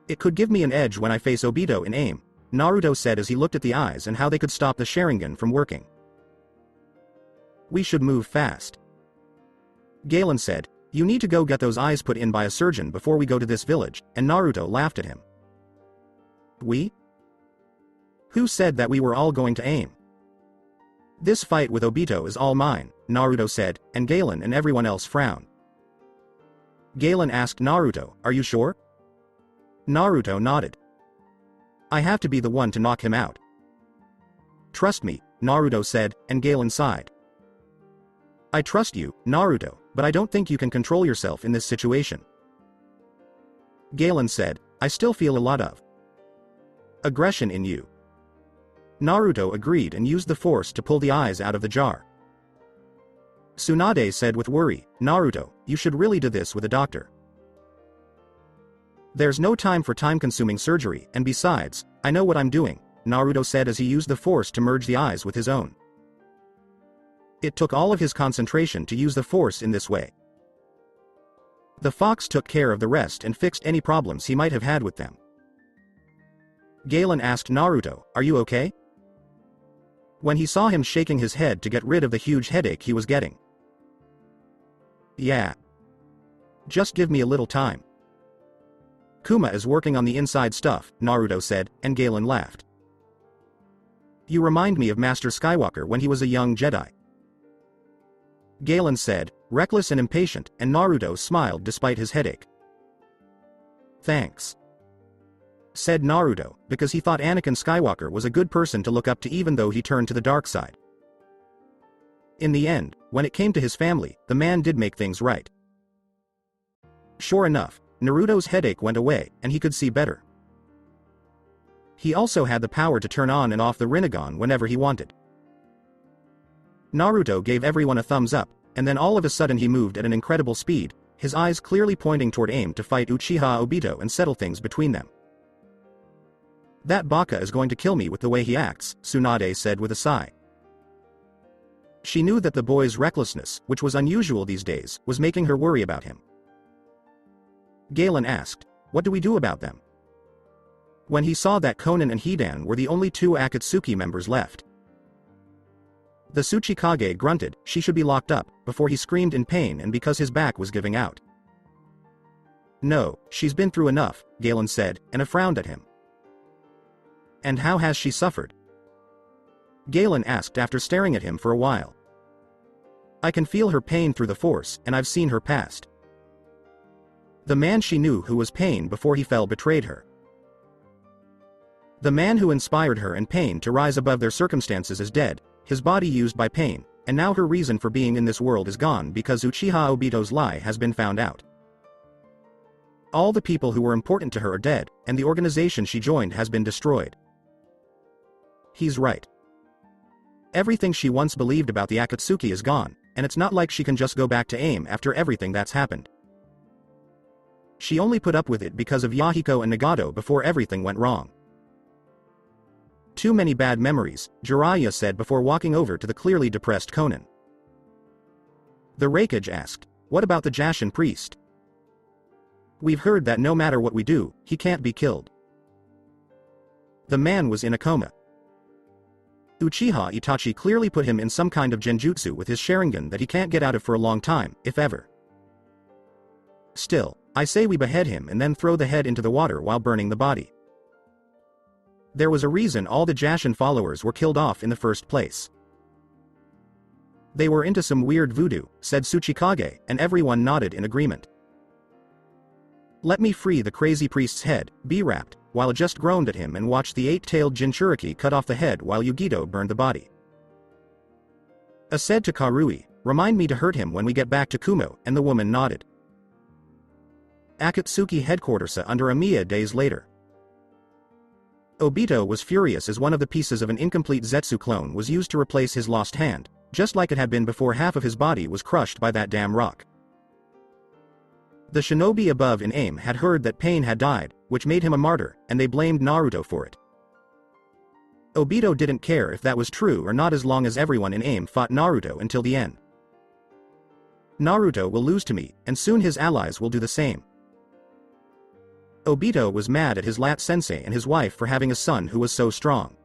Speaker 2: "It could give me an edge when I face Obito in aim," Naruto said as he looked at the eyes and how they could stop the Sharingan from working. "We should move fast." Galen said, "You need to go get those eyes put in by a surgeon before we go to this village," and Naruto laughed at him. "We? Who said that we were all going to aim?" "This fight with Obito is all mine," Naruto said, and Galen and everyone else frowned. Galen asked Naruto, "Are you sure?" Naruto nodded. "I have to be the one to knock him out." "Trust me," Naruto said, and Galen sighed. "I trust you, Naruto, but I don't think you can control yourself in this situation." Galen said, "I still feel a lot of aggression in you." Naruto agreed and used the force to pull the eyes out of the jar. Tsunade said with worry, "Naruto, you should really do this with a doctor. There's no time for time-consuming surgery, and besides, I know what I'm doing," Naruto said as he used the force to merge the eyes with his own. It took all of his concentration to use the force in this way. The fox took care of the rest and fixed any problems he might have had with them. Galen asked Naruto, "Are you okay?" When he saw him shaking his head to get rid of the huge headache he was getting. "Yeah. Just give me a little time. Kuma is working on the inside stuff," Naruto said, and Galen laughed. "You remind me of Master Skywalker when he was a young Jedi." Galen said, reckless and impatient, and Naruto smiled despite his headache. "Thanks," said Naruto, because he thought Anakin Skywalker was a good person to look up to even though he turned to the dark side. In the end, when it came to his family, the man did make things right. Sure enough, Naruto's headache went away, and he could see better. He also had the power to turn on and off the Rinnegan whenever he wanted. Naruto gave everyone a thumbs up, and then all of a sudden he moved at an incredible speed, his eyes clearly pointing toward aim to fight Uchiha Obito and settle things between them. "That baka is going to kill me with the way he acts," Tsunade said with a sigh. She knew that the boy's recklessness, which was unusual these days, was making her worry about him. Galen asked, "What do we do about them?" When he saw that Conan and Hidan were the only two Akatsuki members left. The Tsuchikage grunted, she should be locked up, before he screamed in pain and because his back was giving out. "No, she's been through enough," Galen said, and frowned at him. "And how has she suffered?" Galen asked after staring at him for a while. "I can feel her pain through the force, and I've seen her past. The man she knew who was Pain before he fell betrayed her. The man who inspired her and Pain to rise above their circumstances is dead, his body used by Pain, and now her reason for being in this world is gone because Uchiha Obito's lie has been found out. All the people who were important to her are dead, and the organization she joined has been destroyed." He's right. Everything she once believed about the Akatsuki is gone, and it's not like she can just go back to aim after everything that's happened. She only put up with it because of Yahiko and Nagato before everything went wrong. "Too many bad memories," Jiraiya said before walking over to the clearly depressed Conan. The Raikage asked, "What about the Jashin priest?" "We've heard that no matter what we do, he can't be killed. The man was in a coma. Uchiha Itachi clearly put him in some kind of genjutsu with his Sharingan that he can't get out of for a long time, if ever. Still, I say we behead him and then throw the head into the water while burning the body. There was a reason all the Jashin followers were killed off in the first place. They were into some weird voodoo, said Tsuchikage, and everyone nodded in agreement. Let me free the crazy priest's head, B rapped, while just groaned at him and watched the 8-tailed Jinchuriki cut off the head while Yugito burned the body. A said to Karui, remind me to hurt him when we get back to Kumo, and the woman nodded. Akatsuki headquarters under Amiya days later. Obito was furious as one of the pieces of an incomplete Zetsu clone was used to replace his lost hand, just like it had been before half of his body was crushed by that damn rock. The shinobi above in AIM had heard that Pain had died, which made him a martyr, and they blamed Naruto for it. Obito didn't care if that was true or not as long as everyone in AIM fought Naruto until the end. Naruto will lose to me, and soon his allies will do the same. Obito was mad at his lat sensei and his wife for having a son who was so strong.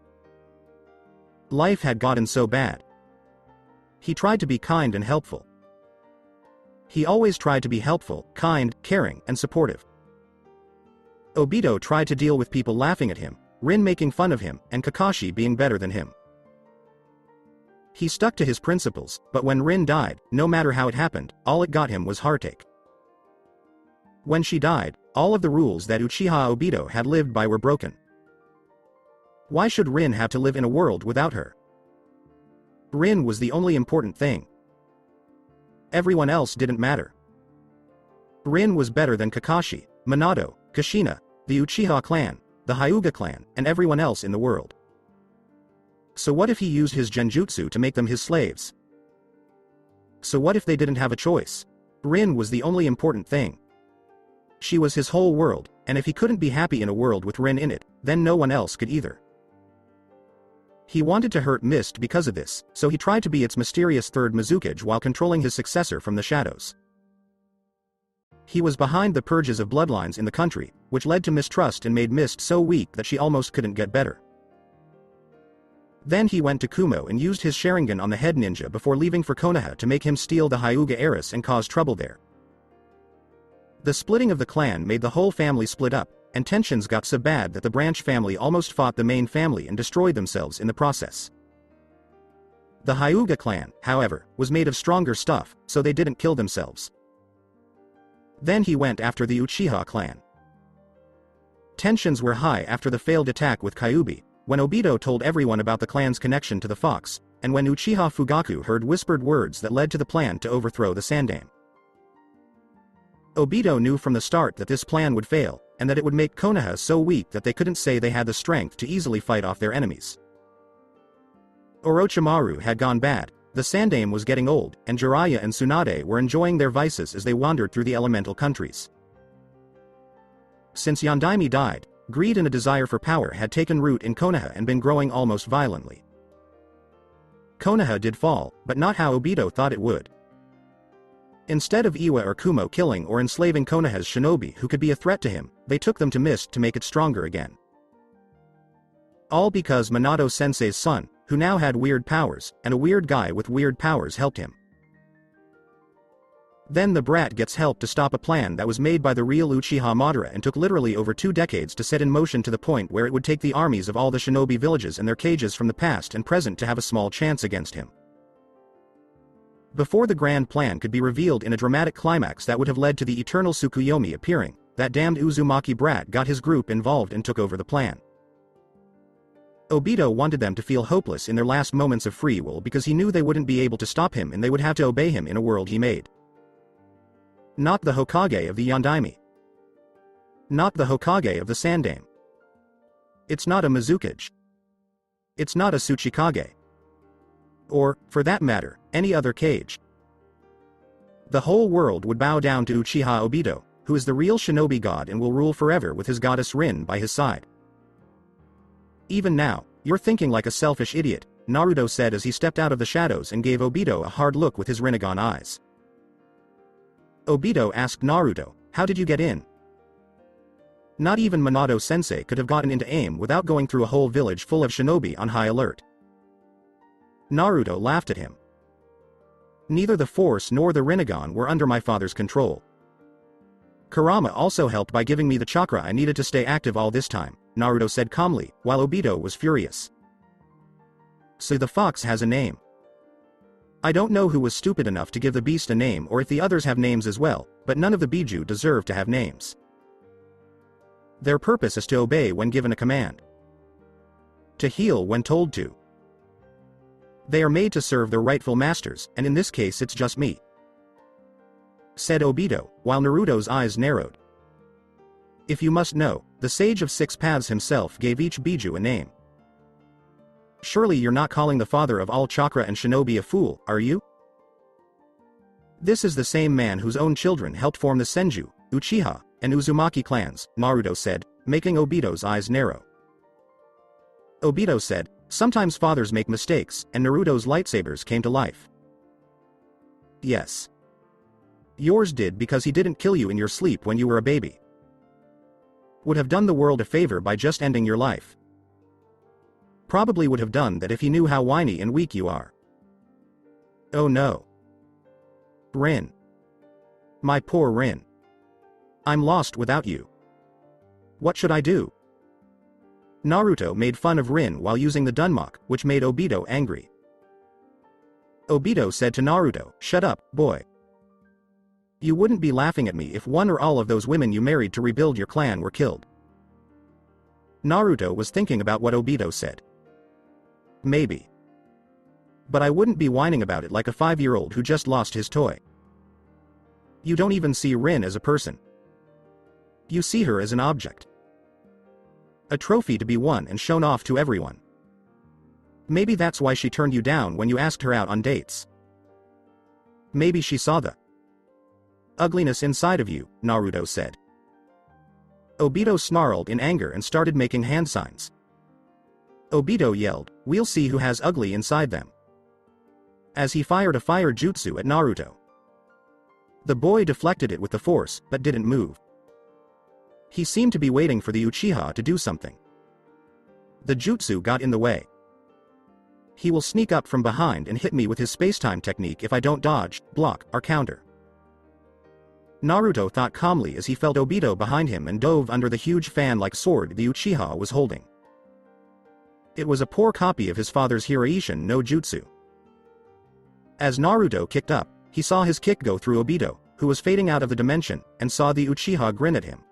Speaker 2: Life had gotten so bad. He tried to be kind and helpful. He always tried to be helpful, kind, caring, and supportive. Obito tried to deal with people laughing at him, Rin making fun of him, and Kakashi being better than him. He stuck to his principles, but when Rin died, no matter how it happened, all it got him was heartache. When she died, all of the rules that Uchiha Obito had lived by were broken. Why should Rin have to live in a world without her? Rin was the only important thing. Everyone else didn't matter. Rin was better than Kakashi, Minato, Kushina, the Uchiha clan, the Hyuga clan, and everyone else in the world. So what if he used his genjutsu to make them his slaves? So what if they didn't have a choice? Rin was the only important thing. She was his whole world, and if he couldn't be happy in a world with Rin in it, then no one else could either. He wanted to hurt Mist because of this, so he tried to be its mysterious third Mizukage while controlling his successor from the shadows. He was behind the purges of bloodlines in the country, which led to mistrust and made Mist so weak that she almost couldn't get better. Then he went to Kumo and used his Sharingan on the head ninja before leaving for Konoha to make him steal the Hyuga heiress and cause trouble there. The splitting of the clan made the whole family split up, and tensions got so bad that the branch family almost fought the main family and destroyed themselves in the process. The Hyuga clan, however, was made of stronger stuff, so they didn't kill themselves. Then he went after the Uchiha clan. Tensions were high after the failed attack with Kyuubi, when Obito told everyone about the clan's connection to the fox, and when Uchiha Fugaku heard whispered words that led to the plan to overthrow the Sandaime. Obito knew from the start that this plan would fail, and that it would make Konoha so weak that they couldn't say they had the strength to easily fight off their enemies. Orochimaru had gone bad, the Sandaime was getting old, and Jiraiya and Tsunade were enjoying their vices as they wandered through the elemental countries. Since Yondaime died, greed and a desire for power had taken root in Konoha and been growing almost violently. Konoha did fall, but not how Obito thought it would. Instead of Iwa or Kumo killing or enslaving Konoha's shinobi who could be a threat to him, they took them to Mist to make it stronger again. All because Minato Sensei's son, who now had weird powers, and a weird guy with weird powers helped him. Then the brat gets help to stop a plan that was made by the real Uchiha Madara and took literally over 2 decades to set in motion to the point where it would take the armies of all the shinobi villages and their cages from the past and present to have a small chance against him. Before the grand plan could be revealed in a dramatic climax that would have led to the eternal Tsukuyomi appearing, that damned Uzumaki brat got his group involved and took over the plan. Obito wanted them to feel hopeless in their last moments of free will because he knew they wouldn't be able to stop him and they would have to obey him in a world he made. Not the Hokage of the Yondaime. Not the Hokage of the Sandaime. It's not a Mizukage. It's not a Tsuchikage. Or, for that matter, any other cage. The whole world would bow down to Uchiha Obito, who is the real shinobi god and will rule forever with his goddess Rin by his side. Even now, you're thinking like a selfish idiot, Naruto said as he stepped out of the shadows and gave Obito a hard look with his Rinnegan eyes. Obito asked Naruto, how did you get in? Not even Minato Sensei could have gotten into AIM without going through a whole village full of shinobi on high alert. Naruto laughed at him. Neither the Force nor the Rinnegan were under my father's control. Kurama also helped by giving me the chakra I needed to stay active all this time, Naruto said calmly, while Obito was furious. So the fox has a name. I don't know who was stupid enough to give the beast a name or if the others have names as well, but none of the Biju deserve to have names. Their purpose is to obey when given a command. To heal when told to. They are made to serve their rightful masters, and in this case it's just me, said Obito, while Naruto's eyes narrowed. If you must know, the Sage of Six Paths himself gave each Biju a name. Surely you're not calling the father of all chakra and shinobi a fool, are you? This is the same man whose own children helped form the Senju, Uchiha, and Uzumaki clans, Naruto said, making Obito's eyes narrow. Obito said, sometimes fathers make mistakes, and Naruto's lightsabers came to life. Yes. Yours did because he didn't kill you in your sleep when you were a baby. Would have done the world a favor by just ending your life. Probably would have done that if he knew how whiny and weak you are. Oh no. Rin. My poor Rin. I'm lost without you. What should I do? Naruto made fun of Rin while using the Dunmok, which made Obito angry. Obito said to Naruto, shut up, boy. You wouldn't be laughing at me if one or all of those women you married to rebuild your clan were killed. Naruto was thinking about what Obito said. Maybe. But I wouldn't be whining about it like a 5-year-old who just lost his toy. You don't even see Rin as a person. You see her as an object. A trophy to be won and shown off to everyone. Maybe that's why she turned you down when you asked her out on dates. Maybe she saw the ugliness inside of you, Naruto said. Obito snarled in anger and started making hand signs. Obito yelled, we'll see who has ugly inside them, as he fired a fire jutsu at Naruto. The boy deflected it with the force, but didn't move. He seemed to be waiting for the Uchiha to do something. The jutsu got in the way. He will sneak up from behind and hit me with his spacetime technique if I don't dodge, block, or counter. Naruto thought calmly as he felt Obito behind him and dove under the huge fan-like sword the Uchiha was holding. It was a poor copy of his father's Hiraishin no Jutsu. As Naruto kicked up, he saw his kick go through Obito, who was fading out of the dimension, and saw the Uchiha grin at him.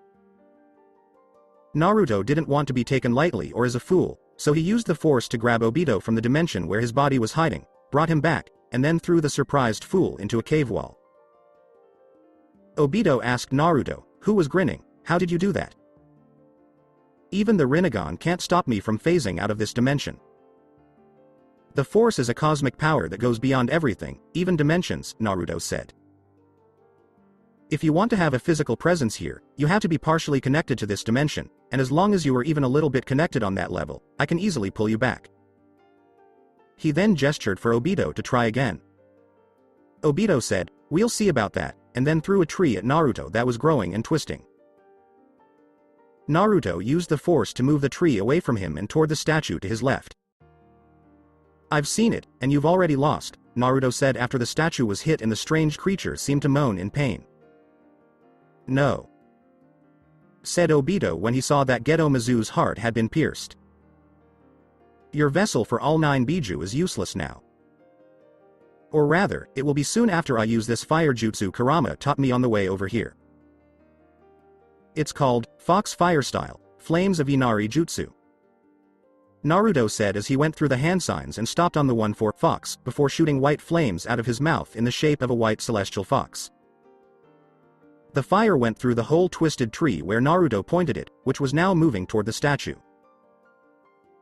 Speaker 2: Naruto didn't want to be taken lightly or as a fool, so he used the force to grab Obito from the dimension where his body was hiding, brought him back, and then threw the surprised fool into a cave wall. Obito asked Naruto, who was grinning, how did you do that? Even the Rinnegan can't stop me from phasing out of this dimension. The force is a cosmic power that goes beyond everything, even dimensions, Naruto said. If you want to have a physical presence here, you have to be partially connected to this dimension, and as long as you are even a little bit connected on that level, I can easily pull you back. He then gestured for Obito to try again. Obito said, we'll see about that, and then threw a tree at Naruto that was growing and twisting. Naruto used the force to move the tree away from him and toward the statue to his left. I've seen it, and you've already lost, Naruto said after the statue was hit and the strange creature seemed to moan in pain. No, said Obito when he saw that Geto Mizu's heart had been pierced. Your vessel for all 9 Biju is useless now. Or rather, it will be soon after I use this fire jutsu Kurama taught me on the way over here. It's called, Fox Fire Style, Flames of Inari Jutsu. Naruto said as he went through the hand signs and stopped on the one for fox before shooting white flames out of his mouth in the shape of a white celestial fox. The fire went through the whole twisted tree where Naruto pointed it, which was now moving toward the statue.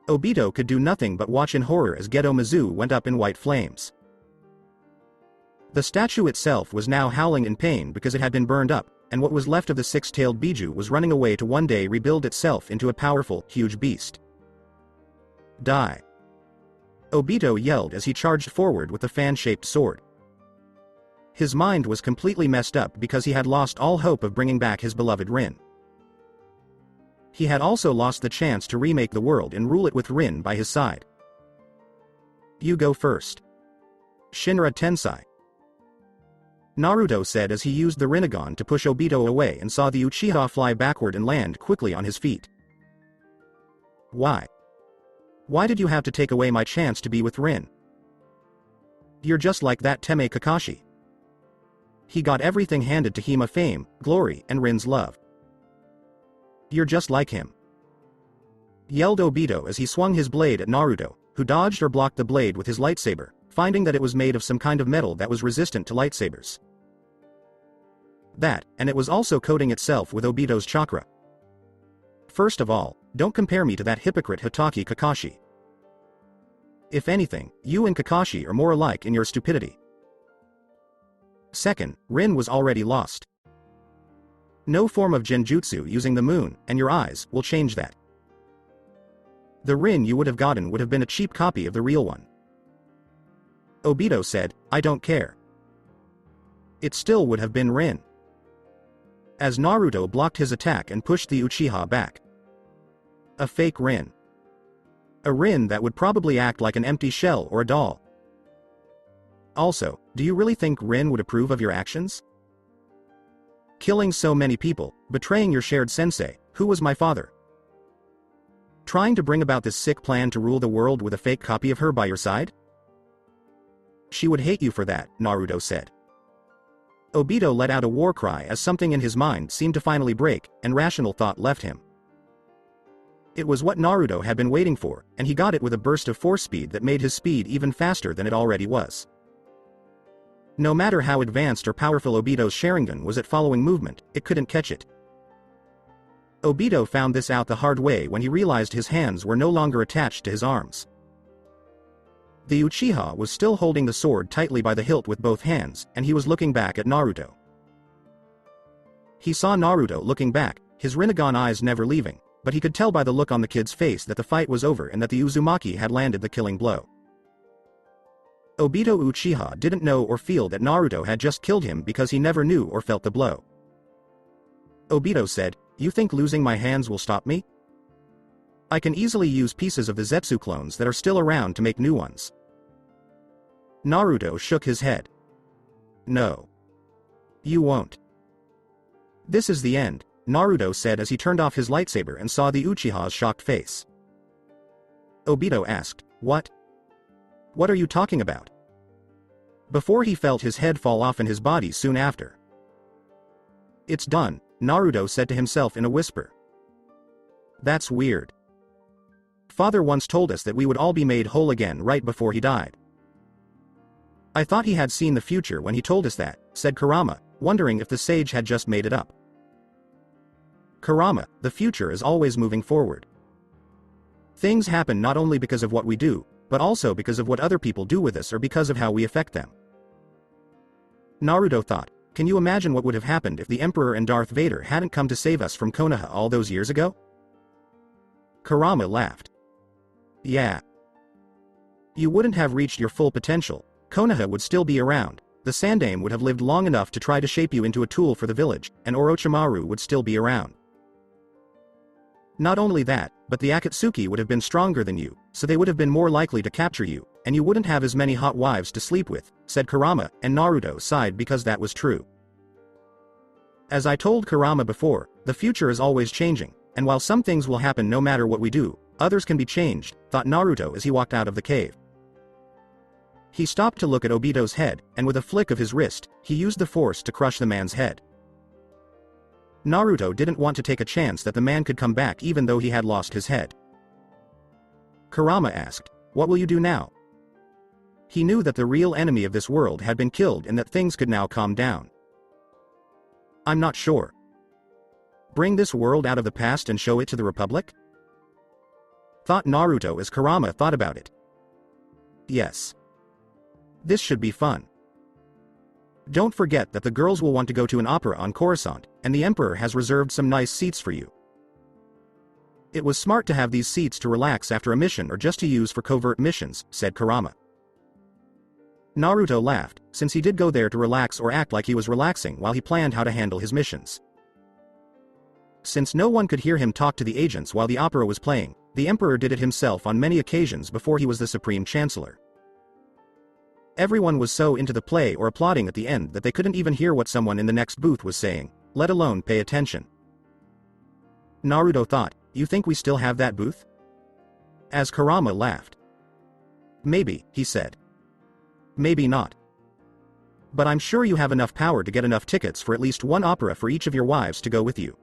Speaker 2: Obito could do nothing but watch in horror as Geto Mizu went up in white flames. The statue itself was now howling in pain because it had been burned up, and what was left of the 6-tailed Biju was running away to one day rebuild itself into a powerful, huge beast. Die. Obito yelled as he charged forward with the fan-shaped sword. His mind was completely messed up because he had lost all hope of bringing back his beloved Rin. He had also lost the chance to remake the world and rule it with Rin by his side. You go first. Shinra Tensai. Naruto said as he used the Rinnegan to push Obito away and saw the Uchiha fly backward and land quickly on his feet. Why? Why did you have to take away my chance to be with Rin? You're just like that Teme Kakashi. He got everything handed to him: fame, glory, and Rin's love. You're just like him. Yelled Obito as he swung his blade at Naruto, who dodged or blocked the blade with his lightsaber, finding that it was made of some kind of metal that was resistant to lightsabers. That, and it was also coating itself with Obito's chakra. First of all, don't compare me to that hypocrite Hitaki Kakashi. If anything, you and Kakashi are more alike in your stupidity. Second, Rin was already lost. No form of genjutsu using the moon and your eyes will change that. The Rin you would have gotten would have been a cheap copy of the real one. Obito said, I don't care. It still would have been Rin. As Naruto blocked his attack and pushed the Uchiha back. A fake Rin. A Rin that would probably act like an empty shell or a doll. Also, do you really think Rin would approve of your actions? Killing so many people, betraying your shared sensei, who was my father. Trying to bring about this sick plan to rule the world with a fake copy of her by your side? She would hate you for that, Naruto said. Obito let out a war cry as something in his mind seemed to finally break, and rational thought left him. It was what Naruto had been waiting for, and he got it with a burst of force speed that made his speed even faster than it already was. No matter how advanced or powerful Obito's Sharingan was at following movement, it couldn't catch it. Obito found this out the hard way when he realized his hands were no longer attached to his arms. The Uchiha was still holding the sword tightly by the hilt with both hands, and he was looking back at Naruto. He saw Naruto looking back, his Rinnegan eyes never leaving, but he could tell by the look on the kid's face that the fight was over and that the Uzumaki had landed the killing blow. Obito Uchiha didn't know or feel that Naruto had just killed him because he never knew or felt the blow. Obito said, "You think losing my hands will stop me? I can easily use pieces of the Zetsu clones that are still around to make new ones." Naruto shook his head. "No. You won't." "This is the end," Naruto said as he turned off his lightsaber and saw the Uchiha's shocked face. Obito asked, "What? What are you talking about?" Before he felt his head fall off in his body soon after. "It's done," Naruto said to himself in a whisper. "That's weird. Father once told us that we would all be made whole again right before he died." "I thought he had seen the future when he told us that," said Kurama, wondering if the sage had just made it up. "Kurama, the future is always moving forward. Things happen not only because of what we do, but also because of what other people do with us or because of how we affect them." Naruto thought, can you imagine what would have happened if the Emperor and Darth Vader hadn't come to save us from Konoha all those years ago? Kurama laughed. "Yeah. You wouldn't have reached your full potential, Konoha would still be around, the Sandaime would have lived long enough to try to shape you into a tool for the village, and Orochimaru would still be around. Not only that, but the Akatsuki would have been stronger than you, so they would have been more likely to capture you, and you wouldn't have as many hot wives to sleep with," said Kurama, and Naruto sighed because that was true. "As I told Kurama before, the future is always changing, and while some things will happen no matter what we do, others can be changed," thought Naruto as he walked out of the cave. He stopped to look at Obito's head, and with a flick of his wrist, he used the force to crush the man's head. Naruto didn't want to take a chance that the man could come back even though he had lost his head. Kurama asked, "What will you do now?" He knew that the real enemy of this world had been killed and that things could now calm down. "I'm not sure. Bring this world out of the past and show it to the Republic?" thought Naruto as Kurama thought about it. "Yes. This should be fun. Don't forget that the girls will want to go to an opera on Coruscant, and the Emperor has reserved some nice seats for you. It was smart to have these seats to relax after a mission or just to use for covert missions," said Kurama. Naruto laughed, since he did go there to relax or act like he was relaxing while he planned how to handle his missions. Since no one could hear him talk to the agents while the opera was playing, the Emperor did it himself on many occasions before he was the Supreme Chancellor. Everyone was so into the play or applauding at the end that they couldn't even hear what someone in the next booth was saying, let alone pay attention. Naruto thought, "You think we still have that booth?" As Kurama laughed. "Maybe," he said. "Maybe not. But I'm sure you have enough power to get enough tickets for at least one opera for each of your wives to go with you.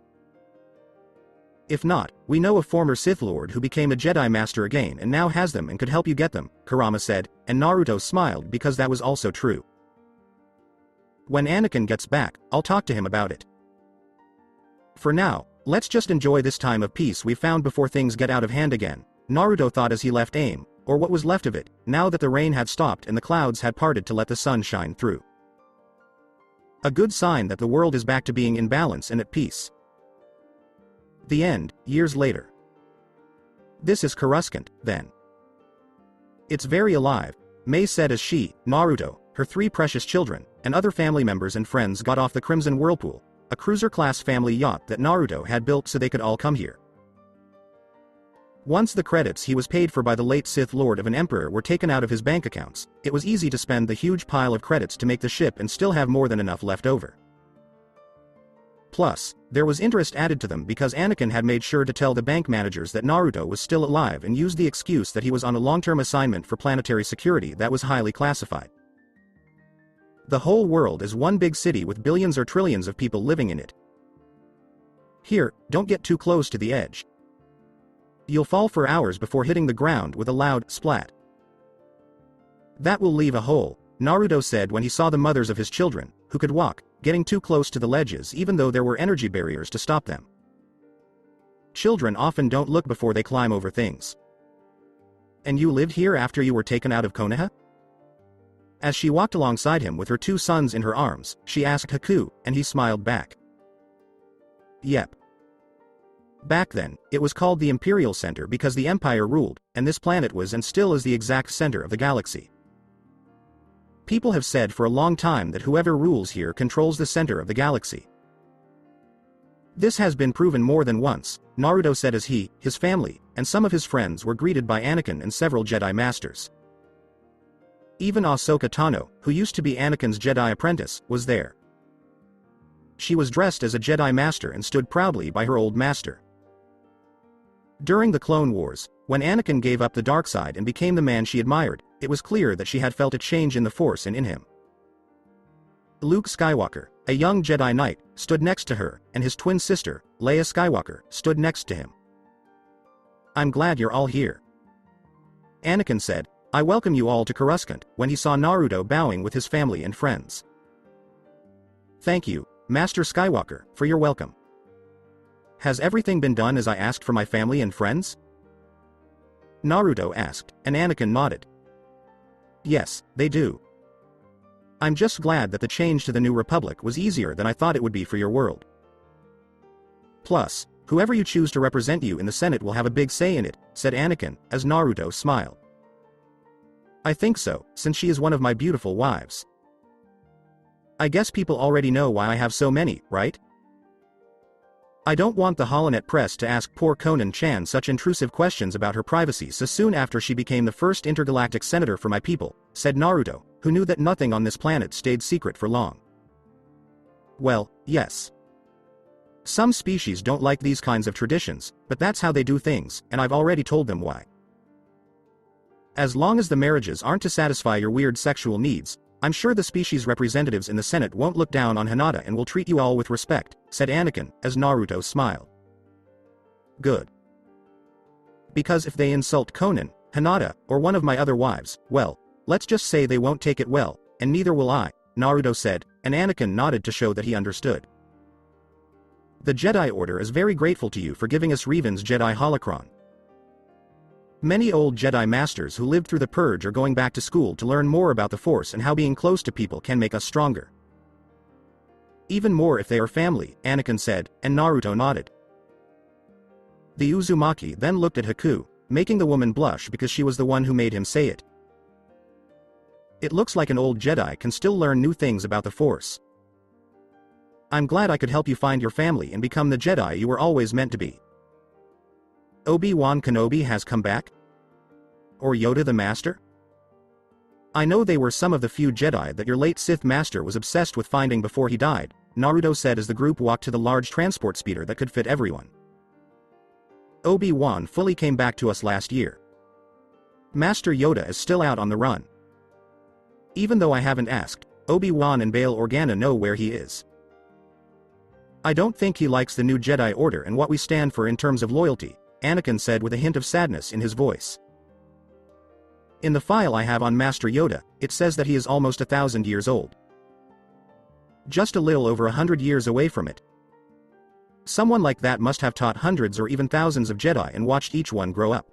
Speaker 2: If not, we know a former Sith Lord who became a Jedi Master again and now has them and could help you get them," Kurama said, and Naruto smiled because that was also true. "When Anakin gets back, I'll talk to him about it. For now, let's just enjoy this time of peace we've found before things get out of hand again," Naruto thought as he left AIM, or what was left of it, now that the rain had stopped and the clouds had parted to let the sun shine through. A good sign that the world is back to being in balance and at peace. The end, years later. This is Coruscant, then. It's very alive, Mei said as she, Naruto, her 3 precious children, and other family members and friends got off the Crimson Whirlpool, a cruiser-class family yacht that Naruto had built so they could all come here. Once the credits he was paid for by the late Sith Lord of an Emperor were taken out of his bank accounts, it was easy to spend the huge pile of credits to make the ship and still have more than enough left over. Plus, there was interest added to them because Anakin had made sure to tell the bank managers that Naruto was still alive and used the excuse that he was on a long-term assignment for planetary security that was highly classified. The whole world is one big city with billions or trillions of people living in it. Here, don't get too close to the edge. You'll fall for hours before hitting the ground with a loud splat. That will leave a hole, Naruto said when he saw the mothers of his children, who could walk, getting too close to the ledges even though there were energy barriers to stop them. Children often don't look before they climb over things. "And you lived here after you were taken out of Konoha?" As she walked alongside him with her 2 sons in her arms, she asked Haku, and he smiled back. "Yep. Back then, it was called the Imperial Center because the Empire ruled, and this planet was and still is the exact center of the galaxy. People have said for a long time that whoever rules here controls the center of the galaxy. This has been proven more than once," Naruto said as he, his family, and some of his friends were greeted by Anakin and several Jedi Masters. Even Ahsoka Tano, who used to be Anakin's Jedi apprentice, was there. She was dressed as a Jedi Master and stood proudly by her old master. During the Clone Wars, when Anakin gave up the dark side and became the man she admired, it was clear that she had felt a change in the Force and in him. Luke Skywalker, a young Jedi Knight, stood next to her, and his twin sister, Leia Skywalker, stood next to him. "I'm glad you're all here," Anakin said. "I welcome you all to Coruscant," when he saw Naruto bowing with his family and friends. "Thank you, Master Skywalker, for your welcome. Has everything been done as I asked for my family and friends?" Naruto asked, and Anakin nodded. "Yes, they do. I'm just glad that the change to the New Republic was easier than I thought it would be for your world. Plus, whoever you choose to represent you in the Senate will have a big say in it," said Anakin, as Naruto smiled. "I think so, since she is one of my beautiful wives. I guess people already know why I have so many, right? I don't want the Holonet press to ask poor Conan-chan such intrusive questions about her privacy so soon after she became the first intergalactic senator for my people," said Naruto, who knew that nothing on this planet stayed secret for long. "Well, yes. Some species don't like these kinds of traditions, but that's how they do things, and I've already told them why. As long as the marriages aren't to satisfy your weird sexual needs, I'm sure the species representatives in the Senate won't look down on Hinata and will treat you all with respect," said Anakin, as Naruto smiled. "Good. Because if they insult Conan, Hinata, or one of my other wives, well, let's just say they won't take it well, and neither will I," Naruto said, and Anakin nodded to show that he understood. "The Jedi Order is very grateful to you for giving us Revan's Jedi holocron. Many old Jedi Masters who lived through the Purge are going back to school to learn more about the Force and how being close to people can make us stronger. Even more if they are family," Anakin said, and Naruto nodded. The Uzumaki then looked at Haku, making the woman blush because she was the one who made him say it. "It looks like an old Jedi can still learn new things about the Force. I'm glad I could help you find your family and become the Jedi you were always meant to be. Obi-Wan Kenobi has come back? Or Yoda the Master?" I know they were some of the few Jedi that your late Sith master was obsessed with finding before he died, Naruto said as the group walked to the large transport speeder that could fit everyone. Obi-Wan fully came back to us last year. Master Yoda is still out on the run. Even though I haven't asked, Obi-Wan and Bail Organa know where he is. I don't think he likes the new Jedi Order and what we stand for in terms of loyalty, Anakin said with a hint of sadness in his voice. In the file I have on Master Yoda, it says that he is almost 1,000 years old. Just a little over 100 years away from it. Someone like that must have taught hundreds or even thousands of Jedi and watched each one grow up.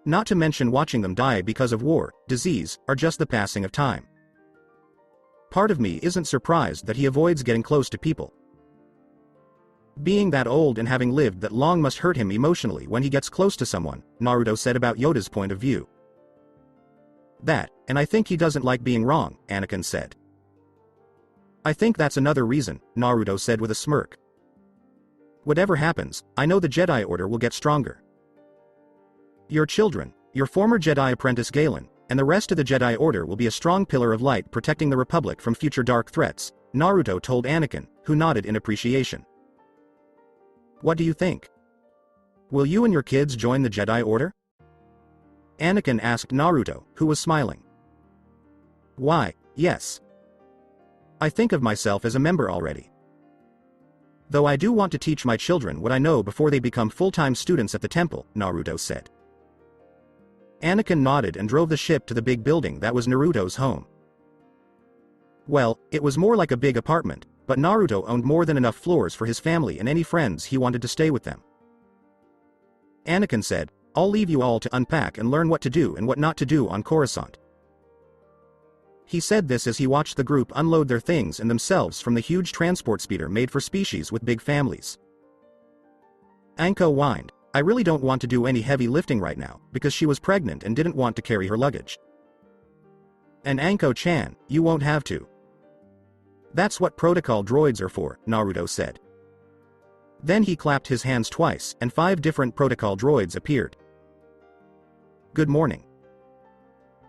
Speaker 2: Not to mention watching them die because of war, disease, or just the passing of time. Part of me isn't surprised that he avoids getting close to people. Being that old and having lived that long must hurt him emotionally when he gets close to someone, Naruto said about Yoda's point of view. That, and I think he doesn't like being wrong, Anakin said. I think that's another reason, Naruto said with a smirk. Whatever happens, I know the Jedi Order will get stronger. Your children, your former Jedi apprentice Galen, and the rest of the Jedi Order will be a strong pillar of light protecting the Republic from future dark threats, Naruto told Anakin, who nodded in appreciation. What do you think? Will you and your kids join the Jedi Order? Anakin asked Naruto, who was smiling. Why, yes. I think of myself as a member already. Though I do want to teach my children what I know before they become full-time students at the temple, Naruto said. Anakin nodded and drove the ship to the big building that was Naruto's home. Well, it was more like a big apartment, but Naruto owned more than enough floors for his family and any friends he wanted to stay with them. Anakin said, I'll leave you all to unpack and learn what to do and what not to do on Coruscant. He said this as he watched the group unload their things and themselves from the huge transport speeder made for species with big families. Anko whined, I really don't want to do any heavy lifting right now, because she was pregnant and didn't want to carry her luggage. And Anko-chan, you won't have to. That's what protocol droids are for, Naruto said. Then he clapped his hands twice, and 5 different protocol droids appeared. Good morning.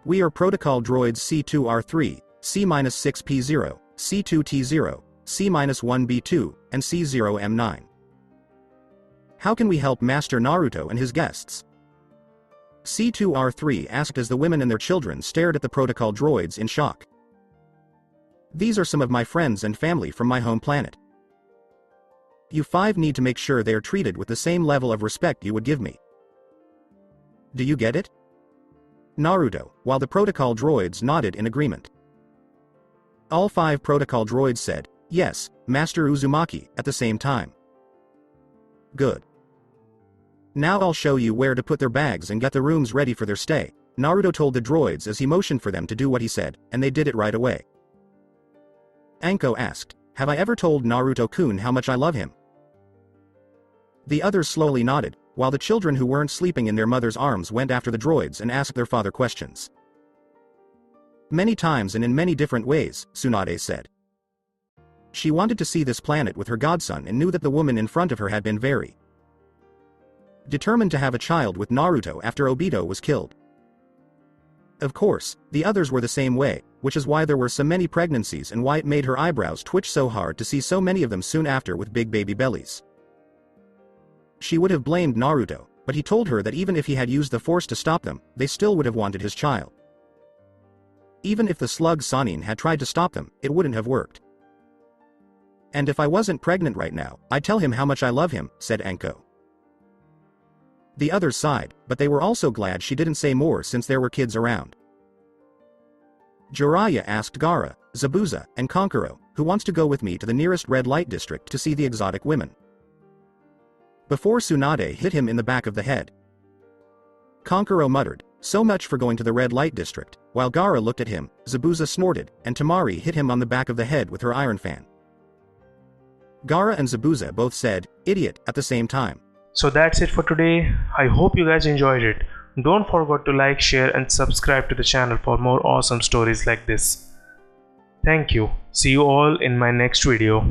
Speaker 2: We are protocol droids C2R3, C-6P0, C2T0, C-1B2, and C0M9. How can we help Master Naruto and his guests? C2R3 asked as the women and their children stared at the protocol droids in shock. These are some of my friends and family from my home planet. You 5 need to make sure they are treated with the same level of respect you would give me. Do you get it? Naruto, while the protocol droids nodded in agreement. All 5 protocol droids said, yes, Master Uzumaki, at the same time. Good. Now I'll show you where to put their bags and get the rooms ready for their stay, Naruto told the droids as he motioned for them to do what he said, and they did it right away. Anko asked, have I ever told Naruto-kun how much I love him? The others slowly nodded, while the children who weren't sleeping in their mother's arms went after the droids and asked their father questions. Many times and in many different ways, Tsunade said. She wanted to see this planet with her godson and knew that the woman in front of her had been very determined to have a child with Naruto after Obito was killed. Of course, the others were the same way, which is why there were so many pregnancies and why it made her eyebrows twitch so hard to see so many of them soon after with big baby bellies. She would have blamed Naruto, but he told her that even if he had used the Force to stop them, they still would have wanted his child. Even if the slug Sanin had tried to stop them, it wouldn't have worked. And if I wasn't pregnant right now, I'd tell him how much I love him, said Anko. The others sighed, but they were also glad she didn't say more since there were kids around. Jiraiya asked Gaara, Zabuza, and Kankuro, who wants to go with me to the nearest red light district to see the exotic women. Before Tsunade hit him in the back of the head. Kankuro muttered, so much for going to the red light district, while Gaara looked at him, Zabuza snorted, and Tamari hit him on the back of the head with her iron fan. Gaara and Zabuza both said, idiot, at the same time.
Speaker 1: So that's it for today. I hope you guys enjoyed it. Don't forget to like, share and subscribe to the channel for more awesome stories like this. Thank you. See you all in my next video.